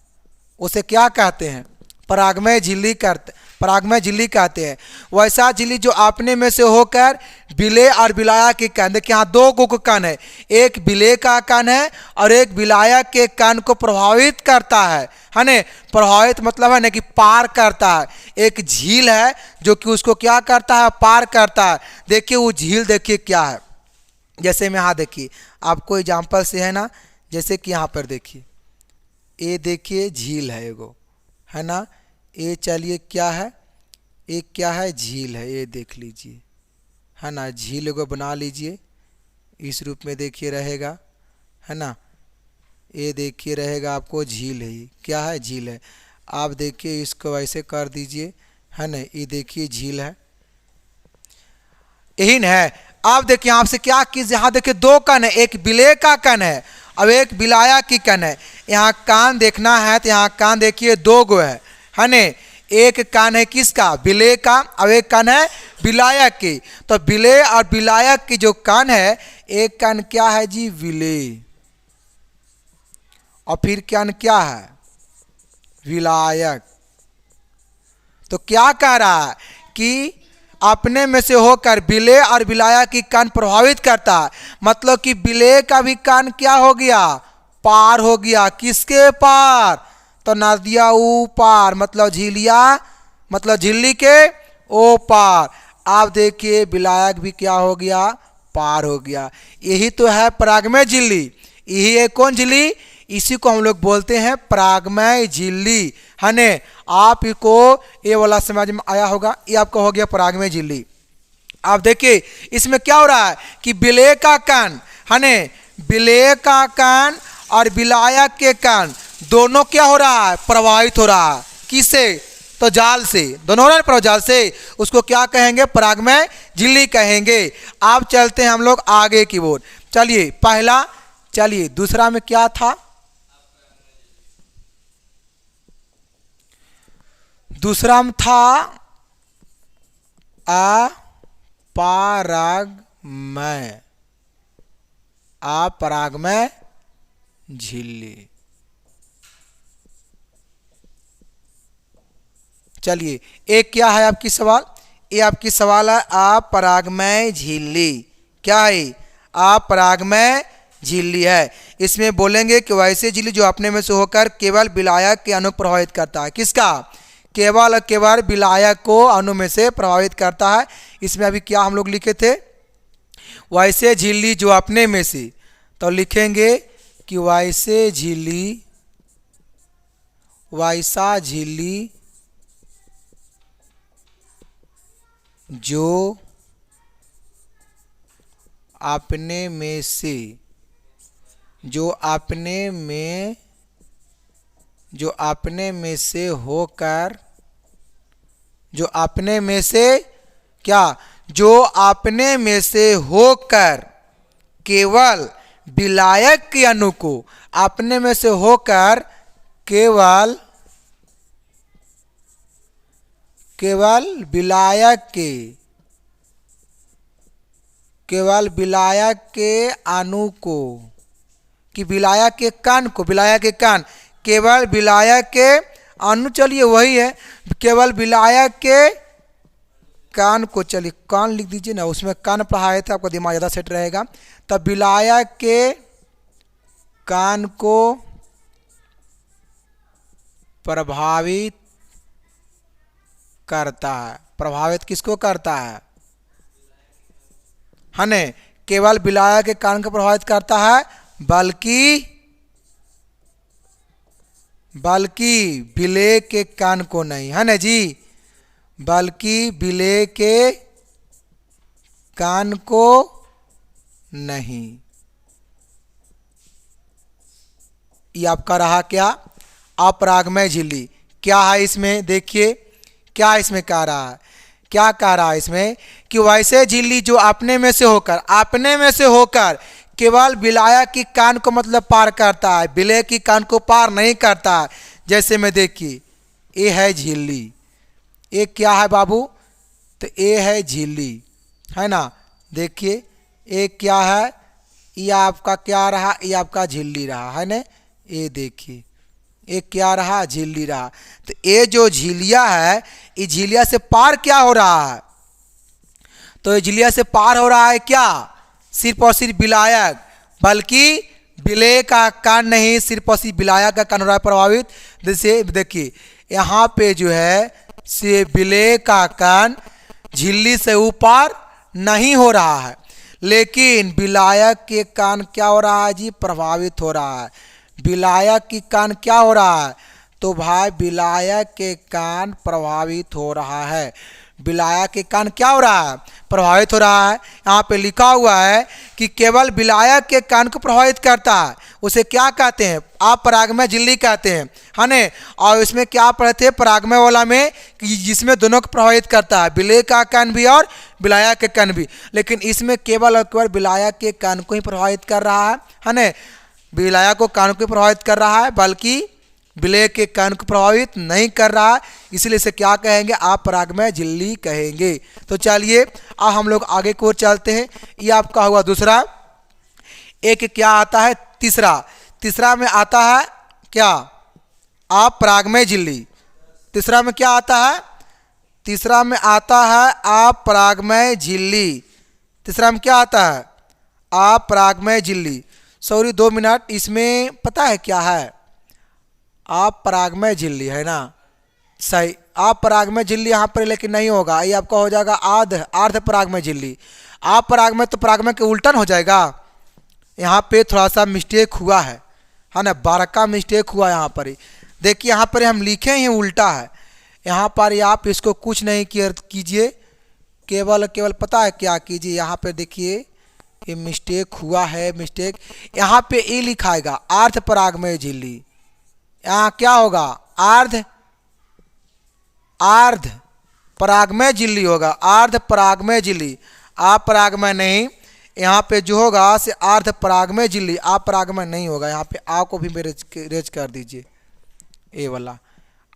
उसे क्या कहते हैं, परागमय झिल्ली करते, परागमय झिल्ली कहते हैं। वैसा झिल्ली जो अपने में से होकर विलेय और विलायक के कान, देखिए यहाँ दो गो कान है, एक विलेय का कान है और एक विलायक के कान को प्रभावित करता है ने। प्रभावित मतलब है ना कि पार करता है। एक झील है जो कि उसको क्या करता है, पार करता है। देखिए वो झील देखिए क्या है, जैसे में यहाँ देखिए आपको एग्जाम्पल से है ना, जैसे कि यहाँ पर देखिए, ये देखिए झील है एगो, है ना। ये चलिए क्या है, एक क्या है, झील है, ये देख लीजिए, है ना। झील एगो बना लीजिए, इस रूप में देखिए रहेगा, है ना। ये देखिए रहेगा आपको झील है, ये क्या है, झील है। आप देखिए इसको ऐसे कर दीजिए, है ना। ये देखिए झील है, यही न है। आप देखिए यहाँ से क्या कीजिए, यहाँ देखिए दो कान है, एक विलेय का कान है अब एक विलायक की कान है। यहाँ कान देखना है तो यहाँ कान देखिए दो गो है ने। एक कान है किसका, विलेय का, अब एक कान है विलायक की। तो विलेय और विलायक की जो कान है, एक कान क्या है जी, विलेय, और फिर कान क्या है, विलायक। तो क्या कह रहा है कि अपने में से होकर विलेय और विलायक की कान प्रभावित करता है। मतलब कि विलेय का भी कान क्या हो गया, पार हो गया। किसके पार, तो नदिया ऊ पार, मतलब झीलिया, मतलब झिल्ली के ओ पार। आप देखिए विलायक भी क्या हो गया, पार हो गया। यही तो है परागमय झिल्ली, यही है कौन झिल्ली, इसी को हम लोग बोलते हैं परागमय झिल्ली, है ने। आपको ये वाला समझ में आया होगा, ये आपका हो गया परागमय झिल्ली। आप देखिए इसमें क्या हो रहा है कि विलेय का कान, है ने, विलेय का कान और विलायक के कान दोनों क्या हो रहा है, प्रभावित हो रहा है। किससे, तो जाल से, दोनों हो रहा है प्रभावित जाल से। उसको क्या कहेंगे, परागमय झिल्ली कहेंगे। आप चलते हैं हम लोग आगे की ओर। चलिए पहला, चलिए दूसरा में क्या था, दूसरा में था अपरागमय, अपरागमय झिल्ली। चलिए एक क्या है आपकी सवाल, ये आपकी सवाल है अपरागमय झिल्ली। क्या है, अपरागमय झिल्ली है। इसमें बोलेंगे कि वैसे झिल्ली जो अपने में से होकर केवल विलायक के अणु प्रभावित करता है। किसका, केवल केवल विलायक को अणु में से प्रभावित करता है। इसमें अभी क्या हम लोग लिखे थे, वैसे झिल्ली जो अपने में से, तो लिखेंगे कि वैसे झिल्ली, वैसा झिल्ली जो अपने में से, जो अपने में से होकर, जो अपने में से क्या, जो अपने में से होकर केवल विलायक के अणु को अपने में से होकर केवल विलायक के अणु को कि विलायक के कण को, विलायक के कण, केवल विलायक के अणु, चलिए वही है, केवल विलायक के कण को, चलिए कण लिख दीजिए ना, उसमें कण पढ़ा है तो आपका दिमाग ज़्यादा सेट रहेगा। तब विलायक के कण को प्रभावित करता है। प्रभावित किसको करता है? ने केवल विलायक के कण को प्रभावित करता है, बल्कि विलेय के कण को नहीं, है ना जी, बल्कि विलेय के कण को नहीं। ये आपका रहा क्या? अपरागमय झिल्ली। क्या है इसमें? देखिए क्या इसमें कह रहा है, क्या कह रहा है इसमें कि वैसे झिल्ली जो अपने में से होकर केवल विलायक की कान को मतलब पार करता है, विलेय की कान को पार नहीं करता है। जैसे में देखिए ये है झिल्ली, ये क्या है बाबू? तो ये है झिल्ली, है ना। देखिए ये क्या है? ये आपका क्या रहा? ये आपका झिल्ली रहा, है ना। ये देखिए ये क्या रहा? झिल्ली रहा। तो ये जो झिल्लिया है, ये झिल्लिया से पार क्या हो रहा है? तो ये झिल्लिया से पार हो रहा है क्या? सिर्फ और सिर्फ विलायक, बल्कि विलेय का कण नहीं, सिर्फ और सिर्फ विलायक का कण हो रहा है प्रभावित। जैसे देखिए यहाँ पे जो है से विलेय का कण झिल्ली से ऊपर नहीं हो रहा है, लेकिन विलायक के कण क्या हो रहा है जी? प्रभावित हो रहा है। विलायक की कण क्या हो रहा है? तो भाई विलायक के कण प्रभावित हो रहा है। विलायक के कण क्या हो रहा है? प्रभावित हो रहा है। यहाँ पे लिखा हुआ है कि केवल विलायक के कण को प्रभावित करता है, उसे क्या कहते हैं? अपरागमय झिल्ली कहते हैं, है ना। और इसमें क्या पढ़े थे परागमय वाला में कि जिसमें दोनों को प्रभावित करता है, विलेय का कण भी और विलायक के कण भी। लेकिन इसमें केवल और केवल विलायक के कण को ही प्रभावित कर रहा है ना। विलायक को कण को प्रभावित कर रहा है, बल्कि विलेय के कण को प्रभावित नहीं कर रहा, इसलिए इसे क्या कहेंगे? अपरागमय झिल्ली कहेंगे। तो चलिए अब हम लोग आगे की ओर चलते हैं। ये आपका हुआ दूसरा। एक क्या आता है? तीसरा में आता है क्या? अपरागमय झिल्ली। तीसरा में क्या आता है? तीसरा में आता है अपरागमय झिल्ली। तीसरा में क्या आता है? अपरागमय झिल्ली। सॉरी 2 मिनट, इसमें पता है क्या है? अपरागमय झिल्ली है ना, सही। अपरागमय झिल्ली यहाँ पर लेकिन नहीं होगा, ये आपका हो जाएगा अर्ध परागमय झिल्ली। अपरागमय तो परागमय के उल्टन हो जाएगा। यहाँ पे थोड़ा सा मिस्टेक हुआ है ना, 12 का मिस्टेक हुआ यहाँ पर ही। देखिए यहाँ पर हम लिखे ही उल्टा है, यहाँ पर आप इसको कुछ नहीं कीजिए, केवल पता है क्या कीजिए, यहाँ पे देखिए ये मिस्टेक हुआ है। मिस्टेक यहाँ पे ये लिखाएगा अर्ध परागमय झिल्ली, यहाँ क्या होगा? अर्ध परागमय झिल्ली होगा, अर्ध परागमय झिल्ली, अपरागमय नहीं। यहाँ पे जो होगा से अर्ध परागमय झिल्ली, अपरागमय नहीं होगा। यहाँ पे आ को भी रेज कर दीजिए, ये वाला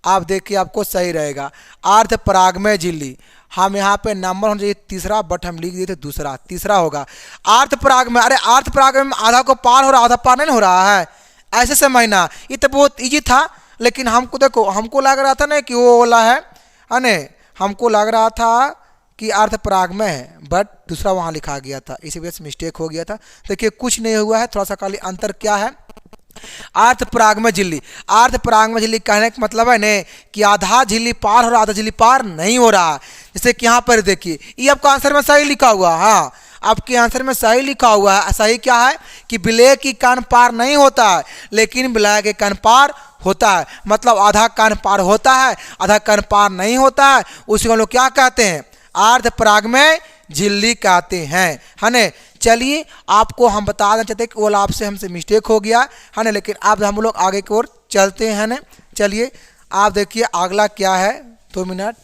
आप देखिए आपको सही रहेगा। अर्ध परागमय झिल्ली हम यहाँ पे नंबर होना चाहिए तीसरा, बट हम लिख दिए थे दूसरा, तीसरा होगा अर्ध परागमय। अरे अर्ध परागमय में आधा को पार हो रहा, आधा पार नहीं हो रहा है, ऐसे समझना। ये तो बहुत इजी था, लेकिन हमको देखो, हमको लग रहा था ना कि वो वाला है ने, हमको लग रहा था कि अर्ध परागमय है, बट दूसरा वहाँ लिखा गया था, इसी वजह से मिस्टेक हो गया था। देखिए कुछ नहीं हुआ है, थोड़ा सा खाली अंतर क्या है? अर्ध परागमय झिल्ली। अर्ध परागमय झिल्ली कहने का मतलब है ने कि आधा झिल्ली पार हो रहा, आधा झिल्ली पार नहीं हो रहा। जैसे कि यहाँ पर देखिए ये आपका आंसर में सही लिखा हुआ, हाँ आपके आंसर में सही लिखा हुआ है। सही क्या है कि विलेय की कान पार नहीं होता है, लेकिन विलायक के कान पार होता है। मतलब आधा कान पार होता है, आधा कान पार नहीं होता है, उसी को लोग क्या कहते हैं? अर्ध परागमय झिल्ली कहते हैं, है ना। चलिए आपको हम बता देना चाहते हैं कि वो आपसे हमसे मिस्टेक हो गया है ना, लेकिन अब हम लोग आगे की ओर चलते हैं ना। चलिए आप देखिए अगला क्या है, 2 मिनट।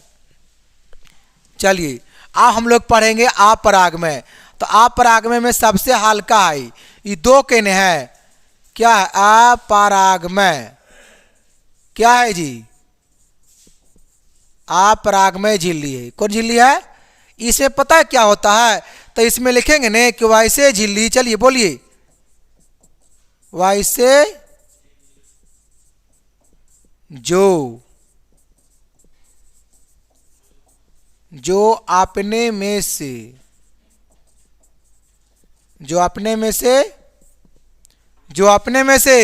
चलिए अब हम लोग पढ़ेंगे अपरागमय। तो अपरागमय में सबसे हल्का है ये दो केन है, क्या है? अपरागमय। क्या है जी? अपरागमय झिल्ली है। कौन झिल्ली है? इसमें पता है क्या होता है? तो इसमें लिखेंगे ने कि वैसे झिल्ली, चलिए बोलिए, वैसे जो अपने में से, जो अपने में से, जो अपने में से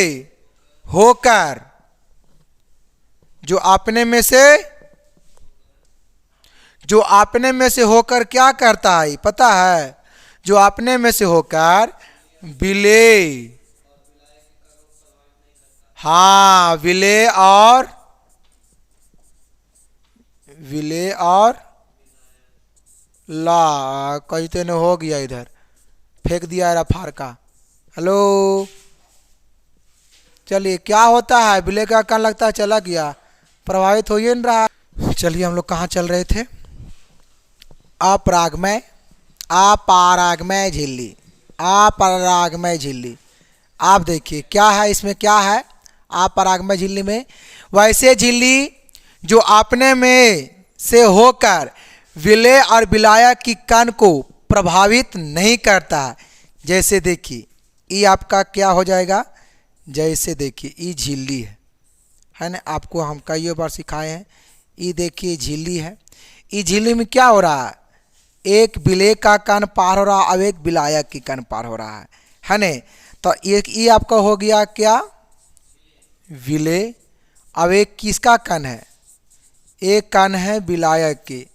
होकर, जो अपने में से, जो अपने में से होकर क्या करता है पता है? जो अपने में से होकर विलेय, हाँ विलेय और ला, कहते न हो गया, इधर फेंक दिया रहा फार का। हेलो, चलिए क्या होता है? विलेय का कान लगता है चला गया, प्रभावित हो ही नहीं रहा। चलिए हम लोग कहाँ चल रहे थे? अपरागमय, अपरागमय झिल्ली, अपरागमय झिल्ली। आप देखिए क्या है इसमें, क्या है अपरागमय झिल्ली में? वैसे झिल्ली जो अपने में से होकर विलेय और विलायक की कण को प्रभावित नहीं करता। जैसे देखिए ये आपका क्या हो जाएगा? जैसे देखिए ये झिल्ली है ना, आपको हम कई बार सिखाए हैं। ये देखिए झिल्ली है, ये झिल्ली में क्या हो रहा है? एक विलेय का कण पार हो रहा है, अब एक विलायक की कण पार हो रहा है ना। तो एक ये आपका हो गया क्या? विलेय। अब एक किसका कण है? एक कण है विलायक की।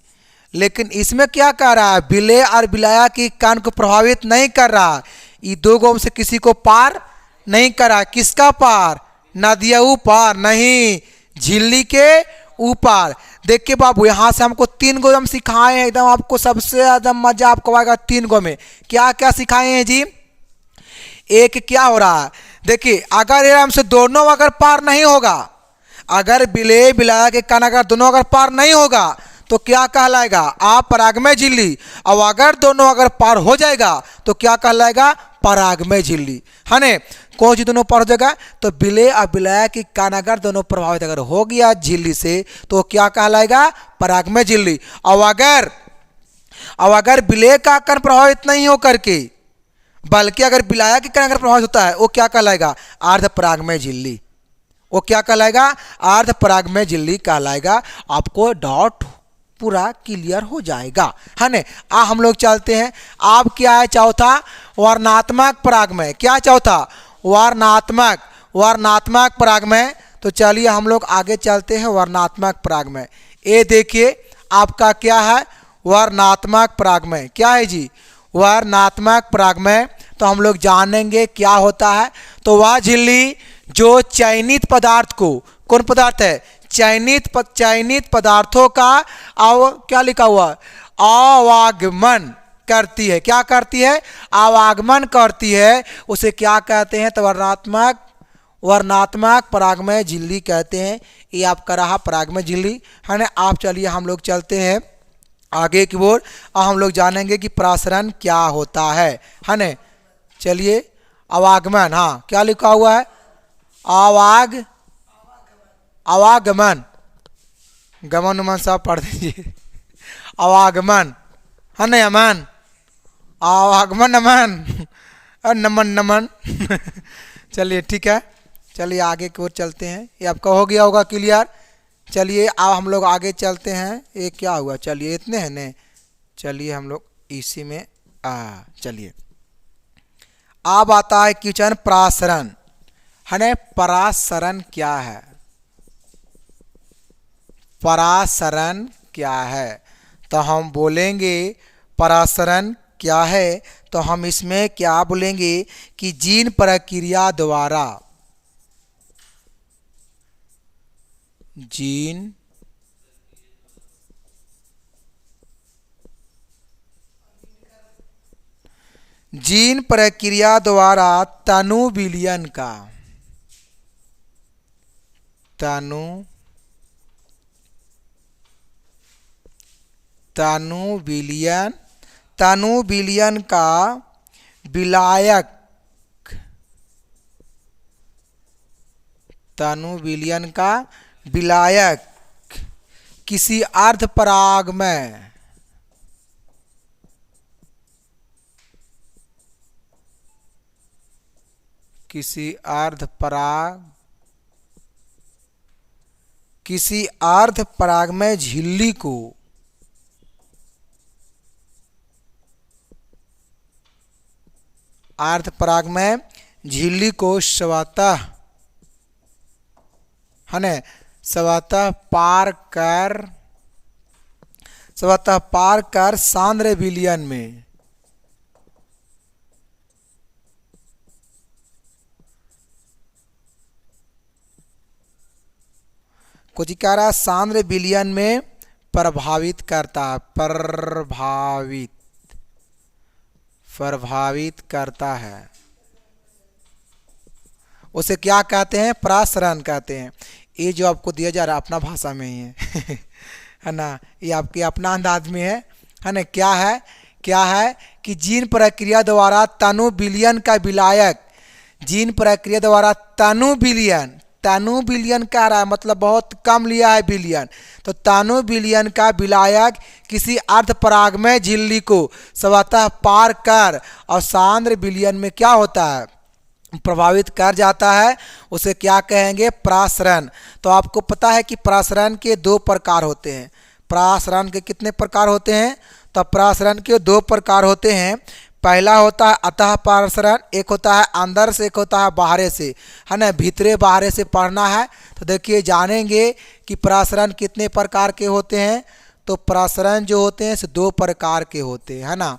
लेकिन इसमें क्या कर रहा है? विलेय और विलायक की कण को प्रभावित नहीं कर रहा, ये दो गोम से किसी को पार नहीं कर रहा। किसका पार? नदिया ऊपर नहीं, झिल्ली के ऊपर। देखिए बाबू यहाँ से हमको 3 गो हम सिखाए हैं, एकदम आपको सबसे ज्यादा मजा आपको आएगा 3 गो में। क्या क्या सिखाए हैं जी? एक क्या हो रहा है? देखिए अगर ये हमसे दोनों अगर पार नहीं होगा, अगर विलेय विलायक के कण अगर दोनों अगर पार नहीं होगा तो क्या कहलाएगा? अपरागमय झिल्ली। और अगर दोनों अगर पार हो जाएगा तो क्या कहलाएगा? परागमय झिल्ली, है ने। कौन सी दोनों पार हो जाएगा? तो विलेय और विलायक की कण अगर दोनों प्रभावित अगर हो गया झिल्ली से तो क्या कहलाएगा? परागमय झिल्ली। और अगर विलेय का कण प्रभावित नहीं हो करके बल्कि अगर विलायक के कण अगर प्रभावित होता है वो क्या कहलाएगा? अर्ध परागमय झिल्ली। वो क्या कहलाएगा? अर्ध परागमय झिल्ली कहलाएगा। आपको डॉट पूरा क्लियर हो जाएगा, है ना। हम लोग चलते हैं। अब क्या है? चौथा वर्णात्मक परागमय। क्या चौथा? वर्णात्मक परागमय। तो चलिए हम लोग आगे चलते हैं। वर्णात्मक परागमय, ये देखिए आपका क्या है? वर्णात्मक परागमय। क्या है जी? वर्णात्मक परागमय। तो हम लोग जानेंगे क्या होता है। तो वह झिल्ली जो चयनित पदार्थ को, कौन पदार्थ है? चयनित पदार्थों का क्या लिखा हुआ? आवागमन करती है। क्या करती है? आवागमन करती है। उसे क्या कहते हैं? तो वर्णात्मक परागमय झिल्ली कहते हैं। ये आपका रहा परागमय झिल्ली, है ना। आप चलिए हम लोग चलते हैं आगे की ओर। हम लोग जानेंगे कि परासरण क्या होता है ना। चलिए आवागमन, हाँ क्या लिखा हुआ है? आवागमन, गमन उमन सब पढ़ दीजिए। आवागमन, है ना। अमन, आवागमन, अमन और नमन नमन। चलिए ठीक है, चलिए आगे की ओर चलते हैं। ये आपका हो गया होगा क्लियर। चलिए अब हम लोग आगे चलते हैं। ये क्या हुआ? चलिए इतने हैं ने, चलिए हम लोग इसी में चलिए अब आता है क्वेश्चन परासरण, है ना। परासरण क्या है? परासरण क्या है? तो हम बोलेंगे परासरण क्या है, तो हम इसमें क्या बोलेंगे कि जीन प्रक्रिया द्वारा, जीन प्रक्रिया द्वारा तनु विलयन का, तनु विलयन का विलायक तनु विलयन का विलायक किसी अर्ध पराग में किसी अर्ध पराग में झिल्ली को अर्ध पराग में झिल्ली को स्वतः है न स्वतः पार कर सांद्र विलयन में कोशिकारा सांद्र विलयन में प्रभावित करता है, प्रभावित करता है। उसे क्या कहते हैं? प्रसरण कहते हैं। ये जो आपको दिया जा रहा है अपना भाषा में ही है है ना, ये आपके अपना अंदाज में है ना। क्या है कि जीन प्रक्रिया द्वारा तनु विलयन का विलायक, जीन प्रक्रिया द्वारा तनु विलयन कह रहा है, मतलब बहुत कम लिया है विलयन, तो तनु विलयन का विलायक किसी अर्ध पराग में झिल्ली को स्वतः पार कर और सांद्र विलयन में क्या होता है? प्रभावित कर जाता है। उसे क्या कहेंगे? प्रसरण। तो आपको पता है कि प्रसरण के 2 प्रकार होते हैं। प्रसरण के कितने प्रकार होते हैं? तो प्रसरण के 2 प्रकार होते हैं। पहला होता है अतः प्रसरण, एक होता है अंदर से, एक होता है बाहरे से, है ना। भीतरे बाहरे से पढ़ना है तो देखिए जानेंगे कि प्रसरण कितने प्रकार के होते हैं। तो प्रसरण जो होते हैं 2 प्रकार के होते हैं, है ना।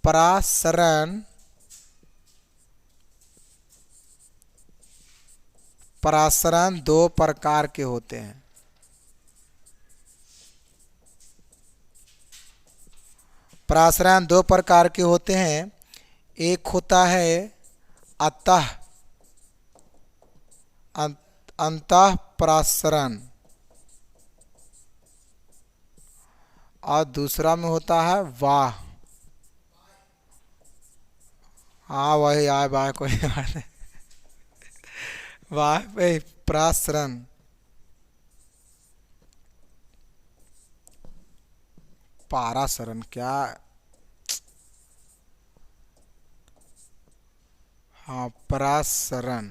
प्रसरण 2 प्रकार के होते हैं। प्रसरण 2 प्रकार के होते हैं। एक होता है अंतः प्रसरण और दूसरा में होता है वाह। हाँ वही आए वाह, कोई बात नहीं। वाह भाई प्रसरण। पारासरण क्या? हाँ प्रसरण।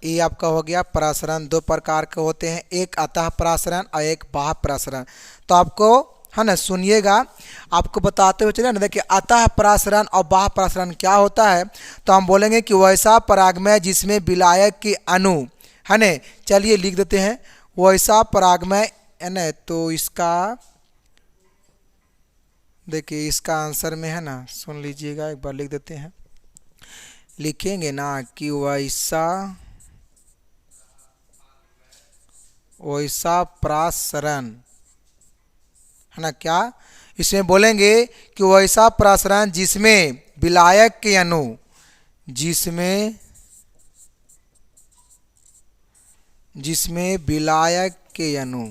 ये आपका हो गया प्रसरण। 2 प्रकार के होते हैं, एक अतः प्रसरण और एक बाह्य प्रसरण। तो आपको है ना सुनिएगा, आपको बताते हुए चलिए ना। देखिए अतः प्रसरण और बाह्य प्रसरण क्या होता है। तो हम बोलेंगे कि वैसा परागमय जिसमें विलायक के अणु, है ना, चलिए लिख देते हैं वैसा परागमय, है ना। तो इसका देखिए इसका आंसर में है ना, सुन लीजिएगा एक बार, लिख देते हैं। लिखेंगे ना कि वैसा प्रसरण, है ना। क्या इसमें बोलेंगे कि वैसा प्रसरण जिसमें विलायक के अणु, जिसमें विलायक के अणु,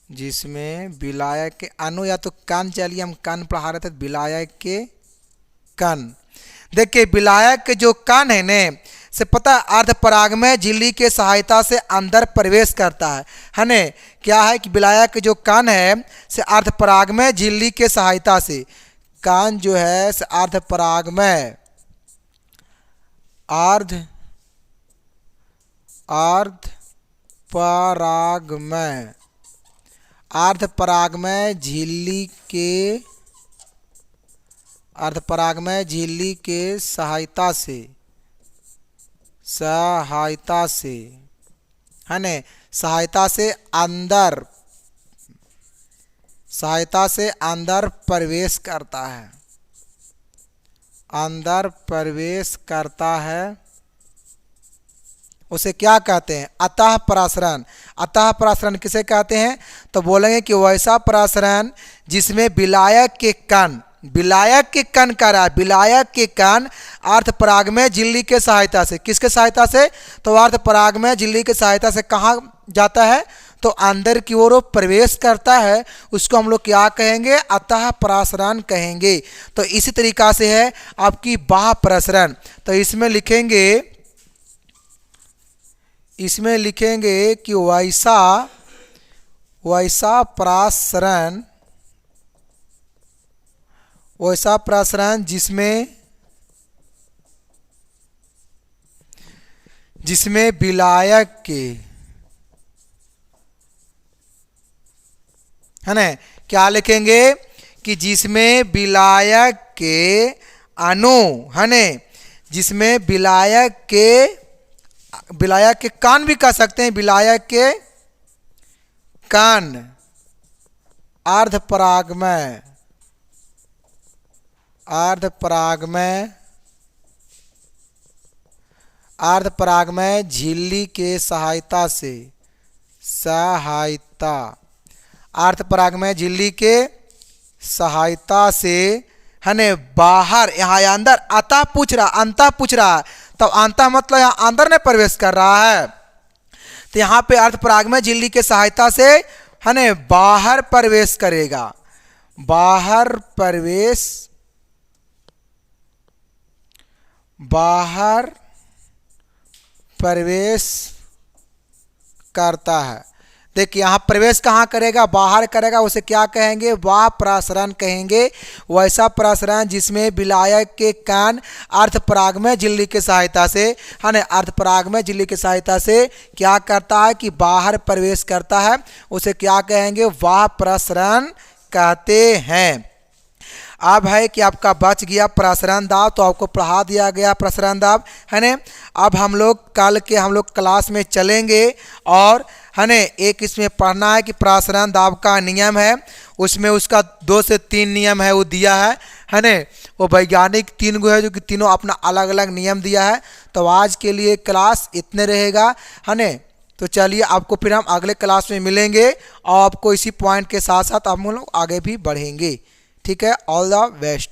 जिसमें विलायक के अणु, या तो कण, चलिए हम कण पढ़ा रहे थे, विलायक के कण। देखिए विलायक के जो कण है न, से पता अर्ध परागमय झिल्ली के सहायता से अंदर प्रवेश करता है न। क्या है कि विलायक के जो कण है से अर्ध परागमय झिल्ली के सहायता से, कण जो है से अर्ध परागमय झिल्ली के सहायता से है न, सहायता से अंदर प्रवेश करता है, उसे क्या कहते हैं? अतः प्रसरण। अतः प्रसरण किसे कहते हैं? तो बोलेंगे कि वैसा प्रसरण जिसमें विलायक के कण कर रहा है, विलायक के कण अर्ध परागमय झिल्ली के सहायता से, किसके सहायता से? तो अर्ध परागमय झिल्ली के सहायता से कहाँ जाता है? तो अंदर की ओर वो प्रवेश करता है, उसको हम लोग क्या कहेंगे, अतः प्रसरण कहेंगे। तो इसी तरीका से है आपकी बाह्य प्रसरण। तो इसमें लिखेंगे कि वैसा प्रसरण जिसमें विलायक के, है ना, क्या लिखेंगे कि जिसमें विलायक के अणु, है ना, जिसमें विलायक के कण भी कह सकते हैं, विलायक के कण अर्धपरागमय झिल्ली के सहायता से अर्धपरागमय झिल्ली के सहायता से, है ना, बाहर, यहाँ अंदर अंतः पूछ रहा है, तो अंतः मतलब यहाँ अंदर में प्रवेश कर रहा है। तो यहाँ पे अर्धपरागमय झिल्ली के सहायता से, है ना, बाहर प्रवेश करेगा, बाहर प्रवेश करता है। देखिए यहाँ प्रवेश कहाँ करेगा, बाहर करेगा, उसे क्या कहेंगे, वह प्रसरण कहेंगे। वैसा प्रसरण जिसमें विलायक के कण अर्धपरागमय झिल्ली की सहायता से, है ना, अर्धपरागमय झिल्ली की सहायता से क्या करता है कि बाहर प्रवेश करता है, उसे क्या कहेंगे, वह प्रसरण कहते हैं। अब है कि आपका बच गया प्रसरण दाब, तो आपको पढ़ा दिया गया प्रसरण दाब, है ना। अब हम लोग कल के क्लास में चलेंगे और, है ना, एक इसमें पढ़ना है कि प्रसरण दाब का नियम है, उसमें उसका 2 से 3 नियम है वो दिया है ना, वो वैज्ञानिक 3 गो है जो कि तीनों अपना अलग अलग नियम दिया है। तो आज के लिए क्लास इतने रहेगा, है ना। तो चलिए आपको फिर हम अगले क्लास में मिलेंगे और आपको इसी पॉइंट के साथ साथ हम लोग आगे भी बढ़ेंगे। ठीक है, ऑल द बेस्ट।